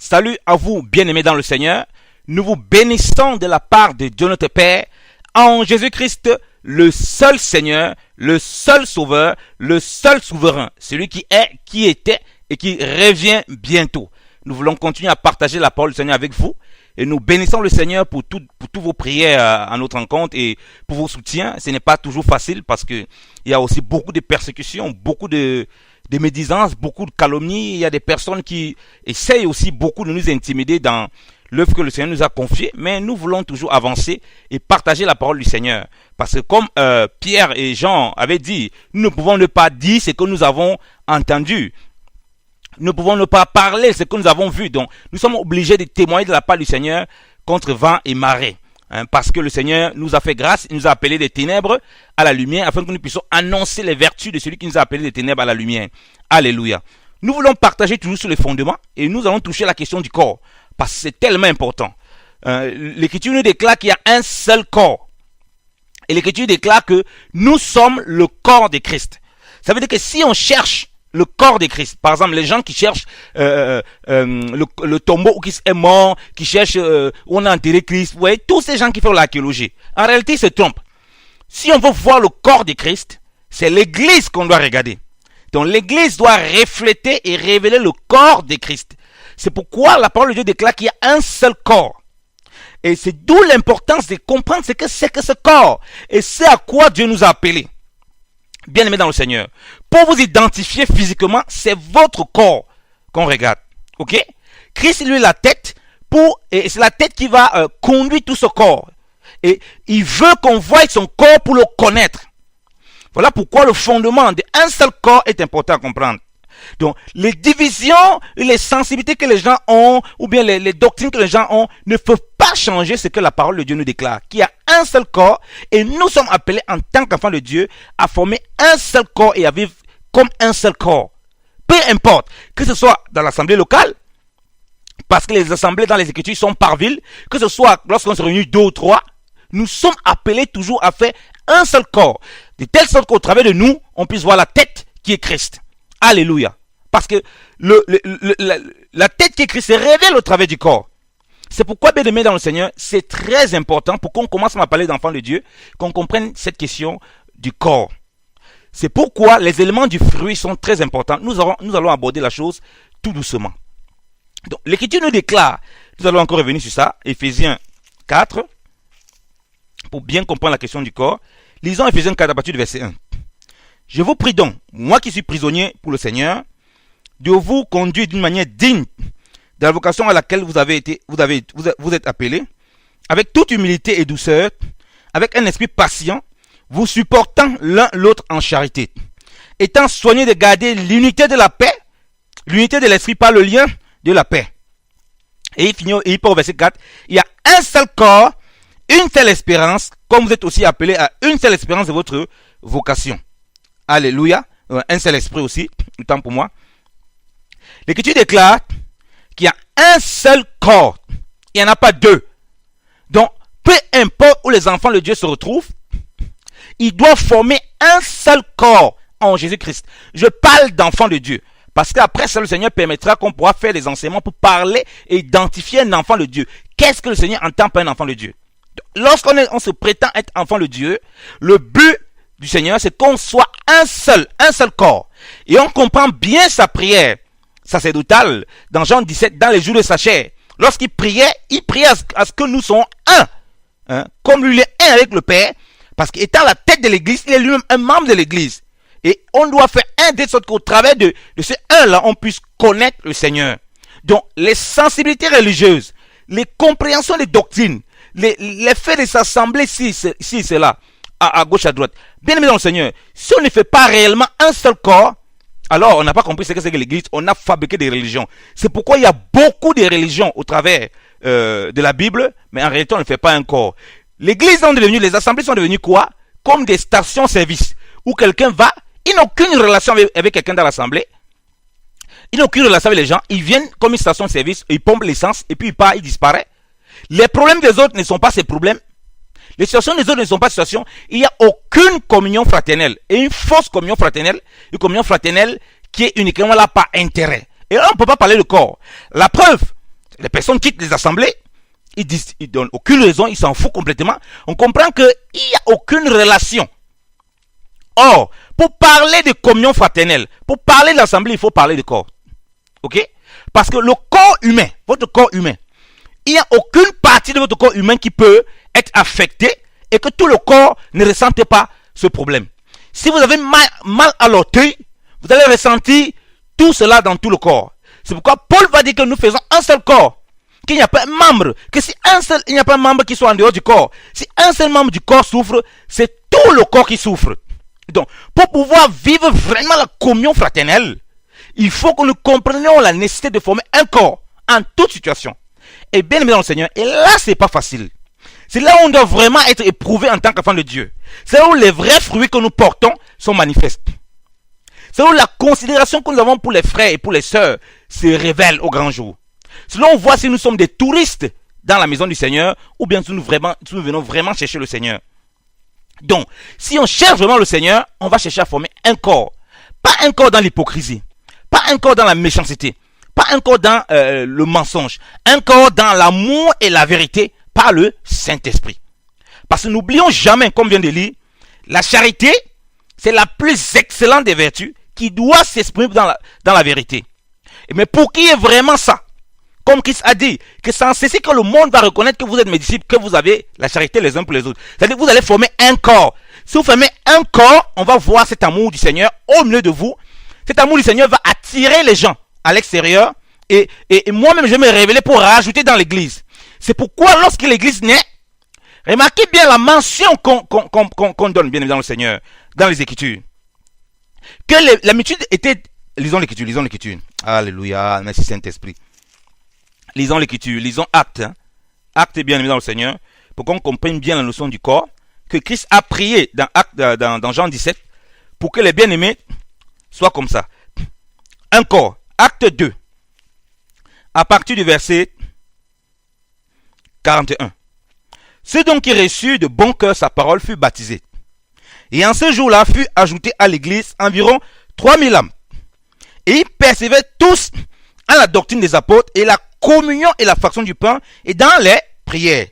Salut à vous, bien-aimés dans le Seigneur. Nous vous bénissons de la part de Dieu notre Père, en Jésus-Christ, le seul Seigneur, le seul Sauveur, le seul Souverain, celui qui est, qui était et qui revient bientôt. Nous voulons continuer à partager la parole du Seigneur avec vous et nous bénissons le Seigneur pour toutes vos prières à notre rencontre et pour vos soutiens. Ce n'est pas toujours facile parce que il y a aussi beaucoup de persécutions, beaucoup de médisances, beaucoup de calomnies. Il y a des personnes qui essayent aussi beaucoup de nous intimider dans l'œuvre que le Seigneur nous a confiée, mais nous voulons toujours avancer et partager la parole du Seigneur. Parce que comme Pierre et Jean avaient dit, nous ne pouvons ne pas dire ce que nous avons entendu. Nous ne pouvons ne pas parler ce que nous avons vu. Donc, nous sommes obligés de témoigner de la part du Seigneur contre vent et marée. Parce que le Seigneur nous a fait grâce, il nous a appelés des ténèbres à la lumière, afin que nous puissions annoncer les vertus de celui qui nous a appelés des ténèbres à la lumière. Alléluia. Nous voulons partager toujours sur les fondements et nous allons toucher la question du corps. Parce que c'est tellement important. L'Écriture nous déclare qu'il y a un seul corps. Et l'Écriture déclare que nous sommes le corps de Christ. Ça veut dire que si on cherche le corps de Christ, par exemple les gens qui cherchent le tombeau où qui est mort, qui cherchent où on a enterré Christ, vous voyez, tous ces gens qui font l'archéologie, en réalité ils se trompent. Si on veut voir le corps de Christ, c'est l'église qu'on doit regarder. Donc l'église doit refléter et révéler le corps de Christ. C'est pourquoi la parole de Dieu déclare qu'il y a un seul corps. Et c'est d'où l'importance de comprendre ce que c'est que ce corps. Et c'est à quoi Dieu nous a appelés. Bien-aimés dans le Seigneur. Pour vous identifier physiquement, c'est votre corps qu'on regarde. Ok? Christ, lui, est la tête. Et c'est la tête qui va conduire tout ce corps. Et il veut qu'on voie son corps pour le connaître. Voilà pourquoi le fondement d'un seul corps est important à comprendre. Donc, les divisions, les sensibilités que les gens ont, ou bien les doctrines que les gens ont, ne peuvent pas changer ce que la parole de Dieu nous déclare. Qu'il y a un seul corps, et nous sommes appelés en tant qu'enfants de Dieu à former un seul corps et à vivre comme un seul corps. Peu importe, que ce soit dans l'assemblée locale, parce que les assemblées dans les Écritures sont par ville, que ce soit lorsqu'on se réunit 2 ou 3, nous sommes appelés toujours à faire un seul corps, de telle sorte qu'au travers de nous, on puisse voir la tête qui est Christ. Alléluia. Parce que la tête qui est Christ se révèle au travers du corps. C'est pourquoi, bien aimé dans le Seigneur, c'est très important pour qu'on commence à parler d'enfants de Dieu, qu'on comprenne cette question du corps. C'est pourquoi les éléments du fruit sont très importants. Nous allons aborder la chose tout doucement. Donc, l'Écriture nous déclare, nous allons encore revenir sur ça, Éphésiens 4, pour bien comprendre la question du corps. Lisons Éphésiens 4 à partir du verset 1. Je vous prie donc, moi qui suis prisonnier pour le Seigneur, de vous conduire d'une manière digne de la vocation à laquelle vous êtes appelés, avec toute humilité et douceur, avec un esprit patient, vous supportant l'un l'autre en charité, étant soignés de garder l'unité de la paix, l'unité de l'esprit par le lien de la paix. Et il part au verset 4, il y a un seul corps, une seule espérance, comme vous êtes aussi appelés à une seule espérance de votre vocation. Alléluia. Un seul esprit aussi, autant pour moi. L'Écriture déclare qu'il y a un seul corps. Il n'y en a pas 2. Donc, peu importe où les enfants de Dieu se retrouvent, ils doivent former un seul corps en Jésus-Christ. Je parle d'enfants de Dieu. Parce qu'après ça, le Seigneur permettra qu'on pourra faire des enseignements pour parler et identifier un enfant de Dieu. Qu'est-ce que le Seigneur entend par un enfant de Dieu? Lorsqu'on se prétend être enfant de Dieu, le but du Seigneur, c'est qu'on soit un seul corps. Et on comprend bien sa prière sacerdotale dans Jean 17, dans les jours de sa chair. Lorsqu'il priait à ce que nous soyons un. Comme lui, il est un avec le Père, parce qu'étant la tête de l'église, il est lui-même un membre de l'église. Et on doit faire un de sorte qu'au travers de ce un-là, on puisse connaître le Seigneur. Donc, les sensibilités religieuses, les compréhensions des doctrines, les faits de s'assembler si cela, à gauche, à droite. Bien aimé dans le Seigneur, si on ne fait pas réellement un seul corps, alors on n'a pas compris ce que c'est que l'église, on a fabriqué des religions. C'est pourquoi il y a beaucoup de religions au travers de la Bible, mais en réalité on ne fait pas un corps. L'église sont devenues, les assemblées sont devenues quoi? Comme des stations-service, où quelqu'un va, il n'a aucune relation avec quelqu'un dans l'assemblée, il n'a aucune relation avec les gens, ils viennent comme une station-service, ils pompent l'essence, et puis il part, il disparaît. Les problèmes des autres ne sont pas ses problèmes. Les situations des autres ne sont pas situations. Il n'y a aucune communion fraternelle. Et une fausse communion fraternelle, une communion fraternelle qui est uniquement là par intérêt. Et là, on ne peut pas parler de corps. La preuve, Les personnes quittent les assemblées, ils donnent aucune raison, ils s'en foutent complètement. On comprend qu'il n'y a aucune relation. Or, pour parler de communion fraternelle, pour parler de l'assemblée, il faut parler de corps. Ok? Parce que le corps humain, votre corps humain, il n'y a aucune partie de votre corps humain qui peut être affectée et que tout le corps ne ressente pas ce problème. Si vous avez mal à l'orteil, vous allez ressentir tout cela dans tout le corps. C'est pourquoi Paul va dire que nous faisons un seul corps, qu'il n'y a pas un membre, que si il n'y a pas un membre qui soit en dehors du corps, si un seul membre du corps souffre, c'est tout le corps qui souffre. Donc, pour pouvoir vivre vraiment la communion fraternelle, il faut que nous comprenions la nécessité de former un corps en toute situation. Et bien aimé dans le Seigneur, et là, c'est pas facile. C'est là où on doit vraiment être éprouvé en tant qu'enfant de Dieu. C'est là où les vrais fruits que nous portons sont manifestes. C'est là où la considération que nous avons pour les frères et pour les sœurs se révèle au grand jour. C'est là où on voit si nous sommes des touristes dans la maison du Seigneur ou bien si nous venons vraiment chercher le Seigneur. Donc, si on cherche vraiment le Seigneur, on va chercher à former un corps. Pas un corps dans l'hypocrisie, pas un corps dans la méchanceté, pas un corps dans le mensonge, un corps dans l'amour et la vérité par le Saint-Esprit. Parce que n'oublions jamais, comme vient de lire, la charité, c'est la plus excellente des vertus qui doit s'exprimer dans la vérité. Mais pour qu'il y ait vraiment ça, comme Christ a dit, que c'est en ceci que le monde va reconnaître que vous êtes mes disciples, que vous avez la charité les uns pour les autres. C'est-à-dire que vous allez former un corps. Si vous formez un corps, on va voir cet amour du Seigneur au milieu de vous. Cet amour du Seigneur va attirer les gens à l'extérieur. Et moi-même, je vais me révéler pour rajouter dans l'église. C'est pourquoi lorsque l'église naît, remarquez bien la mention qu'on donne bien dans le Seigneur, dans les Écritures. Que l'habitude était... Lisons l'écriture. Alléluia, merci Saint-Esprit. Lisons l'écriture, lisons Actes. Actes bien aimé dans le Seigneur, pour qu'on comprenne bien la notion du corps, que Christ a prié dans Jean 17, pour que les bien-aimés soient comme ça. Un corps, Acte 2, à partir du verset 41. Ceux donc qui reçurent de bon cœur sa parole furent baptisés. Et en ce jour-là fut ajouté à l'église environ 3000 âmes. Et ils persévéraient tous à la doctrine des apôtres et la communion et la fraction du pain et dans les prières.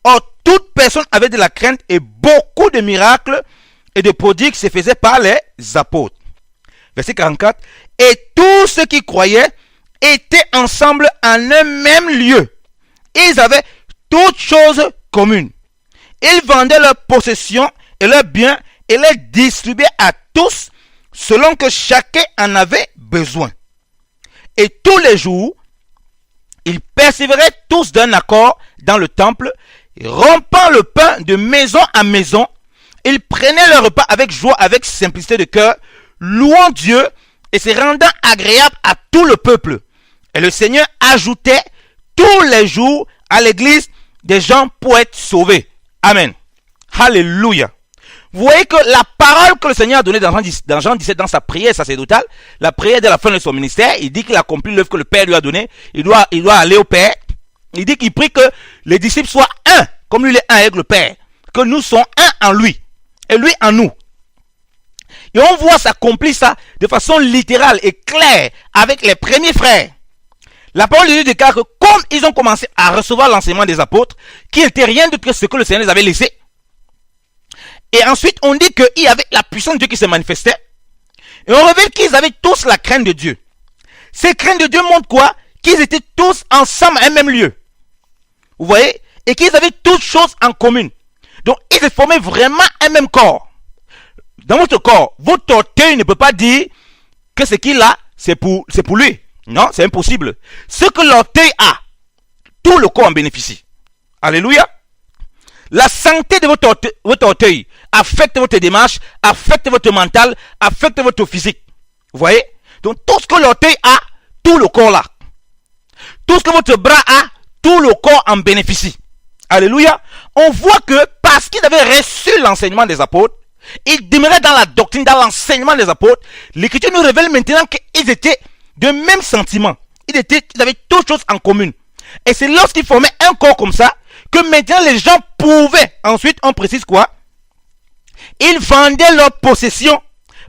Or, toute personne avait de la crainte et beaucoup de miracles et de prodigues se faisaient par les apôtres. Verset 44. Et tous ceux qui croyaient étaient ensemble en un même lieu. Ils avaient toutes choses communes. Ils vendaient leurs possessions et leurs biens et les distribuaient à tous selon que chacun en avait besoin. Et tous les jours, ils persévéraient tous d'un accord dans le temple, rompant le pain de maison en maison. Ils prenaient leur repas avec joie, avec simplicité de cœur, louant Dieu et se rendant agréable à tout le peuple. Et le Seigneur ajoutait tous les jours à l'église des gens pour être sauvés. Amen. Alléluia. Vous voyez que la parole que le Seigneur a donnée dans Jean 17, dans sa prière sacerdotale, la prière de la fin de son ministère, il dit qu'il accomplit l'œuvre que le Père lui a donnée. Il doit aller au Père. Il dit qu'il prie que les disciples soient un, comme lui il est un avec le Père. Que nous sommes un en lui, et lui en nous. Et on voit s'accomplir ça de façon littérale et claire avec les premiers frères. La parole de Dieu déclare que comme ils ont commencé à recevoir l'enseignement des apôtres, qui n'était rien d'autre que ce que le Seigneur les avait laissé, et ensuite, on dit qu'il y avait la puissance de Dieu qui se manifestait. Et on révèle qu'ils avaient tous la crainte de Dieu. Ces craintes de Dieu montrent quoi? Qu'ils étaient tous ensemble à un même lieu. Vous voyez? Et qu'ils avaient toutes choses en commun. Donc, ils se formaient vraiment un même corps. Dans votre corps, votre orteil ne peut pas dire que ce qu'il a, c'est pour lui. Non, c'est impossible. Ce que l'orteil a, tout le corps en bénéficie. Alléluia. La santé de votre orteil affecte votre démarche, affecte votre mental, affecte votre physique. Vous voyez? Donc tout ce que l'orteil a, tout le corps là. Tout ce que votre bras a, tout le corps en bénéficie. Alléluia. On voit que parce qu'ils avaient reçu l'enseignement des apôtres, ils demeuraient dans la doctrine, dans l'enseignement des apôtres. L'Écriture nous révèle maintenant qu'ils étaient de même sentiment. Ils avaient toutes choses en commun. Et c'est lorsqu'ils formaient un corps comme ça, que maintenant les gens pouvaient, ensuite on précise quoi? Ils vendaient leurs possessions,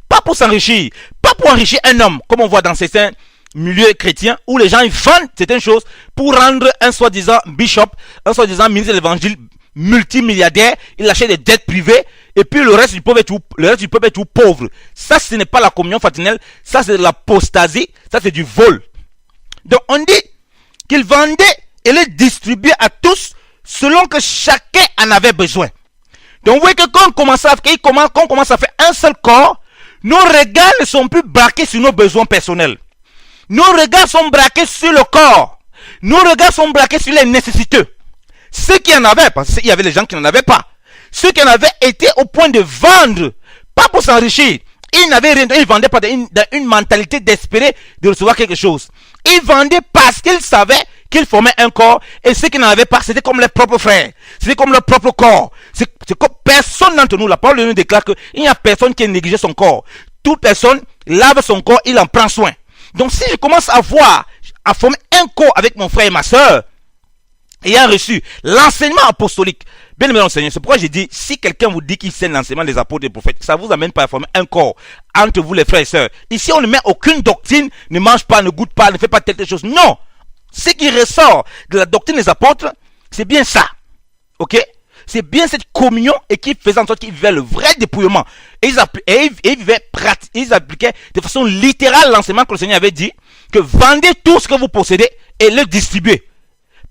pas pour s'enrichir, pas pour enrichir un homme, comme on voit dans certains milieu chrétien où les gens ils vendent certaines choses pour rendre un soi-disant bishop, un soi-disant ministre de l'évangile multimilliardaire, il achète des dettes privées et puis le reste du peuple est tout pauvre. Ça, ce n'est pas la communion fraternelle, ça c'est de l'apostasie, ça c'est du vol. Donc on dit qu'il vendait et le distribuait à tous selon que chacun en avait besoin. Donc vous voyez que quand on commence à faire un seul corps, nos regards ne sont plus braqués sur nos besoins personnels. Nos regards sont braqués sur le corps. Nos regards sont braqués sur les nécessiteux. Ceux qui en avaient, parce qu'il y avait des gens qui n'en avaient pas. Ceux qui en avaient été au point de vendre, pas pour s'enrichir. Ils n'avaient rien, ils vendaient pas dans une mentalité d'espérer de recevoir quelque chose. Ils vendaient parce qu'ils savaient qu'ils formaient un corps, et ceux qui n'en avaient pas, c'était comme leurs propres frères. C'était comme leur propre corps. C'est comme personne d'entre nous, la parole de Dieu nous déclare qu'il n'y a personne qui ait négligé son corps. Toute personne lave son corps, il en prend soin. Donc si je commence à former un corps avec mon frère et ma soeur, ayant reçu l'enseignement apostolique, bien aimé dans le Seigneur, c'est pourquoi j'ai dit, si quelqu'un vous dit qu'il sait l'enseignement des apôtres et des prophètes, ça vous amène pas à former un corps entre vous les frères et sœurs. Ici on ne met aucune doctrine, ne mange pas, ne goûte pas, ne fait pas telle chose. Non! Ce qui ressort de la doctrine des apôtres, c'est bien ça. Ok? C'est bien cette communion et qui faisait en sorte qu'ils vivaient le vrai dépouillement. Et ils appliquaient de façon littérale l'enseignement que le Seigneur avait dit, que vendez tout ce que vous possédez et le distribuez.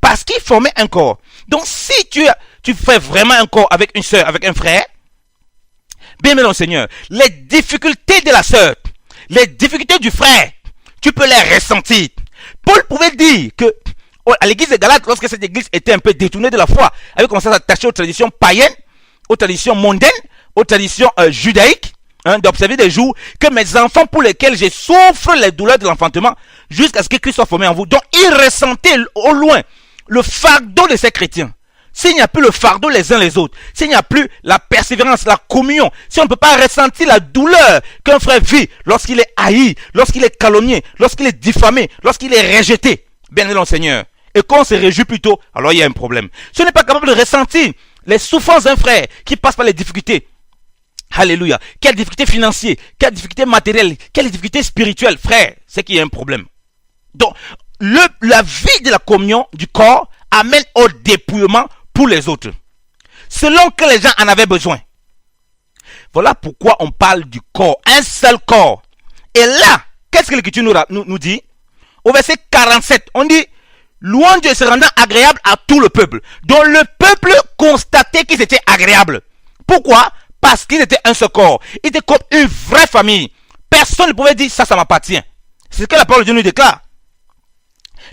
Parce qu'ils formaient un corps. Donc si tu fais vraiment un corps avec une sœur, avec un frère, bien aimé dans le Seigneur, les difficultés de la sœur, les difficultés du frère, tu peux les ressentir. Paul pouvait dire que à l'église de Galate, lorsque cette église était un peu détournée de la foi, elle avait commencé à s'attacher aux traditions païennes, aux traditions mondaines, aux traditions judaïques, d'observer des jours que mes enfants pour lesquels je souffre les douleurs de l'enfantement, jusqu'à ce que Christ soit formé en vous. Donc ils ressentaient au loin le fardeau de ces chrétiens. S'il n'y a plus le fardeau les uns les autres, s'il n'y a plus la persévérance, la communion, si on ne peut pas ressentir la douleur qu'un frère vit lorsqu'il est haï, lorsqu'il est calomnié, lorsqu'il est diffamé, lorsqu'il est rejeté, bien aimé dans le Seigneur, et qu'on se réjouit plutôt, alors il y a un problème. Si on n'est pas capable de ressentir les souffrances d'un frère qui passe par les difficultés, alléluia, quelle difficulté financière, quelle difficulté matérielle, quelle difficulté spirituelle, frère, c'est qu'il y a un problème. Donc, la vie de la communion du corps amène au dépouillement pour les autres, selon que les gens en avaient besoin. Voilà pourquoi on parle du corps, un seul corps. Et là, qu'est-ce que l'Écriture nous dit? Au verset 47, on dit, louange Dieu se rendant agréable à tout le peuple. Donc le peuple constatait qu'ils étaient agréables. Pourquoi? Parce qu'ils étaient un seul corps. Ils étaient comme une vraie famille. Personne ne pouvait dire, ça m'appartient. C'est ce que la parole de Dieu nous déclare.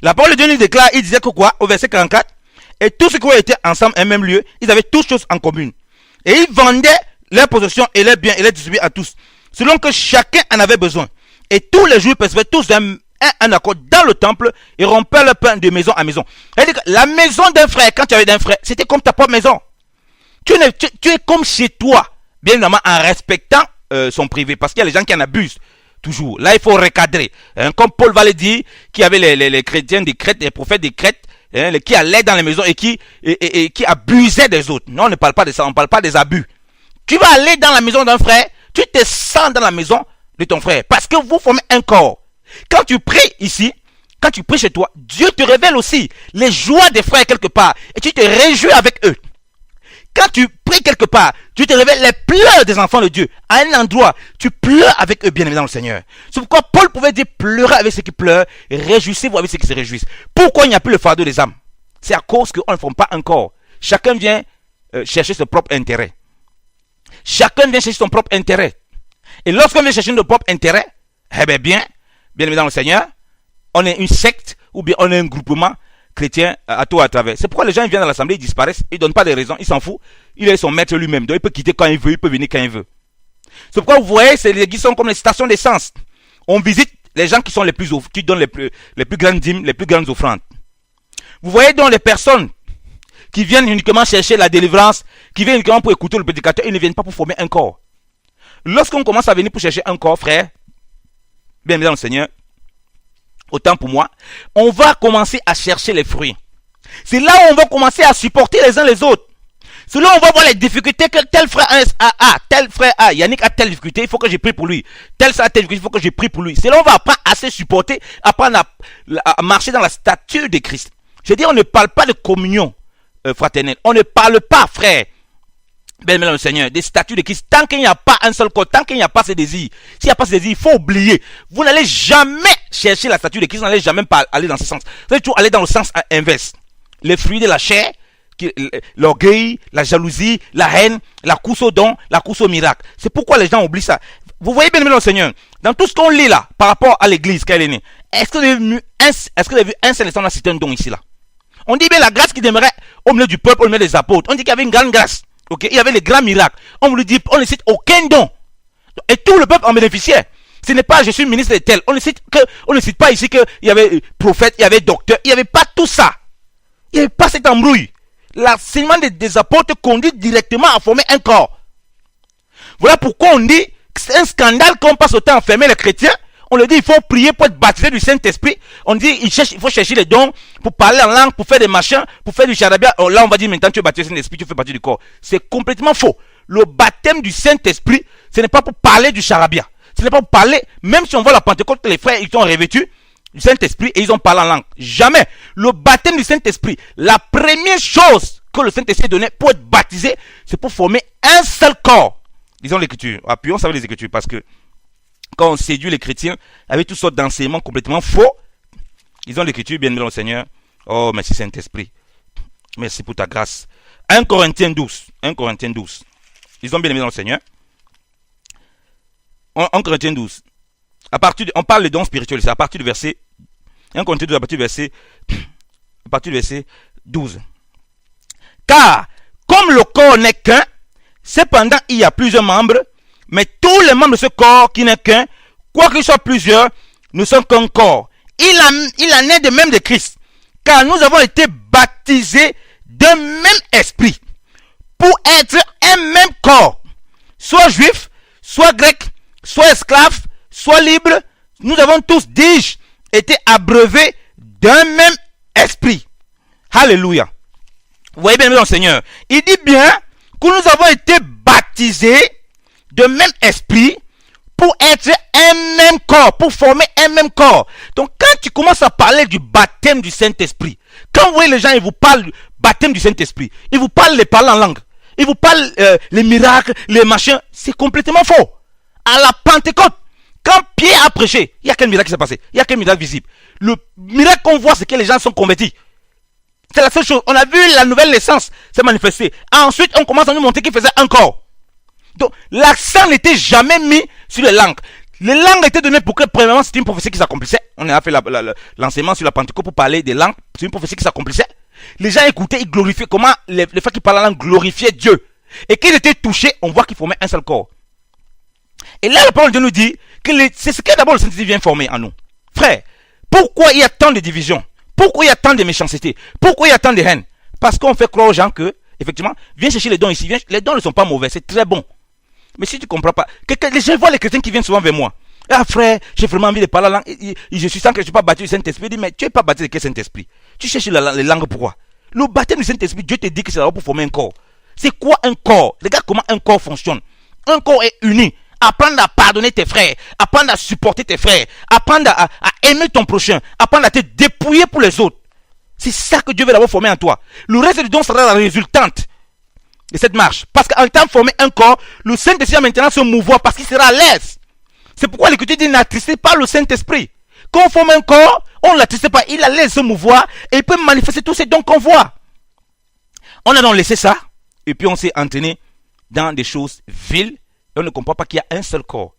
La parole de Dieu nous déclare, il disait que quoi? Au verset 44, et tous ceux qui étaient ensemble un même lieu, ils avaient toutes choses en commune. Et ils vendaient leurs possessions et leurs biens et les distribuaient à tous, selon que chacun en avait besoin. Et tous les jours, ils percevaient tous un accord dans le temple et rompaient le pain de maison à maison. C'est-à-dire que la maison d'un frère, quand tu avais d'un frère, c'était comme ta propre maison. Tu es comme chez toi, bien évidemment en respectant son privé, parce qu'il y a les gens qui en abusent. Toujours. Là, il faut recadrer. Comme Paul va le dire, qu'il y avait les chrétiens des Crètes, les prophètes des Crètes, qui allaient dans les maisons et qui abusaient des autres. Non, on ne parle pas de ça, on ne parle pas des abus. Tu vas aller dans la maison d'un frère, tu te sens dans la maison de ton frère, parce que vous formez un corps. Quand tu pries ici, quand tu pries chez toi, Dieu te révèle aussi les joies des frères quelque part, et tu te réjouis avec eux. Quand tu pries quelque part, tu te révèles les pleurs des enfants de Dieu. À un endroit, tu pleures avec eux, bien évidemment, le Seigneur. C'est pourquoi Paul pouvait dire pleurez avec ceux qui pleurent, et réjouissez-vous avec ceux qui se réjouissent. Pourquoi il n'y a plus le fardeau des âmes? C'est à cause qu'on ne forme pas un corps. Chacun vient chercher son propre intérêt. Chacun vient chercher son propre intérêt. Et lorsqu'on vient chercher notre propre intérêt, eh bien évidemment, le Seigneur, on est une secte ou bien on est un groupement chrétien à tout à travers. C'est pourquoi les gens viennent à l'assemblée, ils disparaissent, ils ne donnent pas de raison, ils s'en foutent. Il est son maître lui-même, donc il peut quitter quand il veut, il peut venir quand il veut. C'est pourquoi vous voyez, les églises sont comme les stations d'essence. On visite les gens qui sont les plus qui donnent les plus grandes dîmes, les plus grandes offrandes. Vous voyez donc les personnes qui viennent uniquement chercher la délivrance, qui viennent uniquement pour écouter le prédicateur, ils ne viennent pas pour former un corps. Lorsqu'on commence à venir pour chercher un corps, frère, bien évidemment le Seigneur, autant pour moi, on va commencer à chercher les fruits. C'est là où on va commencer à supporter les uns les autres. Selon on va voir les difficultés que tel frère a, tel frère a, Yannick a telle difficulté, il faut que je prie pour lui. Tel ça a telle difficulté, il faut que je prie pour lui. Selon on va apprendre à se supporter, apprendre à marcher dans la stature de Christ. Je dis, on ne parle pas de communion fraternelle. On ne parle pas, frère, bien le Seigneur, des statuts de Christ. Tant qu'il n'y a pas un seul corps, tant qu'il n'y a pas ce désir, s'il n'y a pas ce désir, il faut oublier. Vous n'allez jamais chercher la statue de Christ, vous n'allez jamais aller dans ce sens. Vous allez toujours aller dans le sens inverse. Les fruits de la chair, l'orgueil, la jalousie, la haine, la course au don, la course au miracle. C'est pourquoi les gens oublient ça. Vous voyez bien le Seigneur, dans tout ce qu'on lit là, par rapport à l'église qu'elle est née, est-ce que vous avez vu un seul instant là, c'était un don ici là? On dit bien la grâce qui demeurait au milieu du peuple, au milieu des apôtres. On dit qu'il y avait une grande grâce. Okay? Il y avait les grands miracles. On ne cite aucun don. Et tout le peuple en bénéficiait. Ce n'est pas je suis ministre de tel. On ne cite pas ici qu'il y avait prophète, il y avait docteur. Il n'y avait pas tout ça. Il n'y avait pas cette embrouille. L'enseignement des apôtres conduit directement à former un corps. Voilà pourquoi on dit que c'est un scandale qu'on passe au temps à fermer les chrétiens. On leur dit il faut prier pour être baptisé du Saint-Esprit. On dit il faut chercher les dons pour parler en langue, pour faire des machins, pour faire du charabia. Oh, là on va dire maintenant tu es baptisé du Saint-Esprit, tu fais partie du corps. C'est complètement faux. Le baptême du Saint-Esprit, ce n'est pas pour parler du charabia. Ce n'est pas pour parler, même si on voit la Pentecôte, les frères ils sont revêtus du Saint-Esprit et ils ont parlé en langue. Jamais. Le baptême du Saint-Esprit, la première chose que le Saint-Esprit donnait pour être baptisé, c'est pour former un seul corps. Disons l'écriture. Appuyons sur les écritures parce que quand on séduit les chrétiens avec toutes sortes d'enseignements complètement faux, ils ont l'écriture, bien aimé le Seigneur. Oh, merci Saint-Esprit. Merci pour ta grâce. 1 Corinthiens 12. 1 Corinthiens 12. Ils ont bien aimé le Seigneur. 1 Corinthiens 12. On parle de dons spirituels. C'est à partir du verset 1 Corinthiens 12, à partir du verset 12. Car, comme le corps n'est qu'un, cependant il y a plusieurs membres, mais tous les membres de ce corps qui n'est qu'un, quoiqu'ils soient plusieurs, ne sont qu'un corps. Il en est de même de Christ. Car nous avons été baptisés d'un même esprit pour être un même corps. Soit juif, soit grec, soit esclave, soit libre. Nous avons tous, dis-je, été abreuvés d'un même esprit. Alléluia. Vous voyez bien, mon Seigneur. Il dit bien que nous avons été baptisés de même esprit pour être un même corps, pour former un même corps. Donc quand tu commences à parler du baptême du Saint-Esprit, quand vous voyez les gens, ils vous parlent du baptême du Saint-Esprit, ils vous parlent les paroles en langue, ils vous parlent les miracles, les machins, c'est complètement faux. À la Pentecôte, quand Pierre a prêché, il y a quel miracle qui s'est passé? Il y a quel miracle visible? Le miracle qu'on voit, c'est que les gens sont convertis. C'est la seule chose. On a vu la nouvelle naissance se manifester. Ensuite, on commence à nous montrer qu'il faisait un corps. Donc, l'accent n'était jamais mis sur les langues. Les langues étaient données pour que, premièrement, c'était une prophétie qui s'accomplissait. On a fait l'enseignement sur la Pentecôte pour parler des langues. C'est une prophétie qui s'accomplissait. Les gens écoutaient, ils glorifiaient. Comment les frères qui parlaient la langue glorifiaient Dieu. Et qu'ils étaient touchés, on voit qu'ils formaient un seul corps. Et là, la parole de Dieu nous dit que c'est ce que d'abord le Saint-Esprit vient former en nous. Frère, pourquoi il y a tant de divisions? Pourquoi il y a tant de méchanceté? Pourquoi il y a tant de haine? Parce qu'on fait croire aux gens que, effectivement, viens chercher les dons ici. Les dons ne sont pas mauvais, c'est très bon. Mais si tu ne comprends pas, les gens voient les chrétiens qui viennent souvent vers moi. Ah frère, j'ai vraiment envie de parler la langue. Je suis sans que je ne suis pas baptisé du Saint-Esprit. Je dis, mais tu n'es pas baptisé de quel Saint-Esprit? Tu cherches les langues pourquoi? Le baptême du Saint-Esprit, Dieu te dit que c'est là pour former un corps. C'est quoi un corps? Regarde comment un corps fonctionne. Un corps est uni. Apprendre à pardonner tes frères, apprendre à supporter tes frères, apprendre à aimer ton prochain, apprendre à te dépouiller pour les autres. C'est ça que Dieu veut d'abord former en toi. Le reste du don sera la résultante de cette marche. Parce qu'en étant formé un corps, le Saint-Esprit va maintenant se mouvoir parce qu'il sera à l'aise. C'est pourquoi l'Écriture dit n'attristez pas le Saint-Esprit. Quand on forme un corps, on ne l'attriste pas, il a l'aise se mouvoir et il peut manifester tous ces dons qu'on voit. On a donc laissé ça et puis on s'est entraîné dans des choses viles. Et on ne comprend pas qu'il y a un seul corps.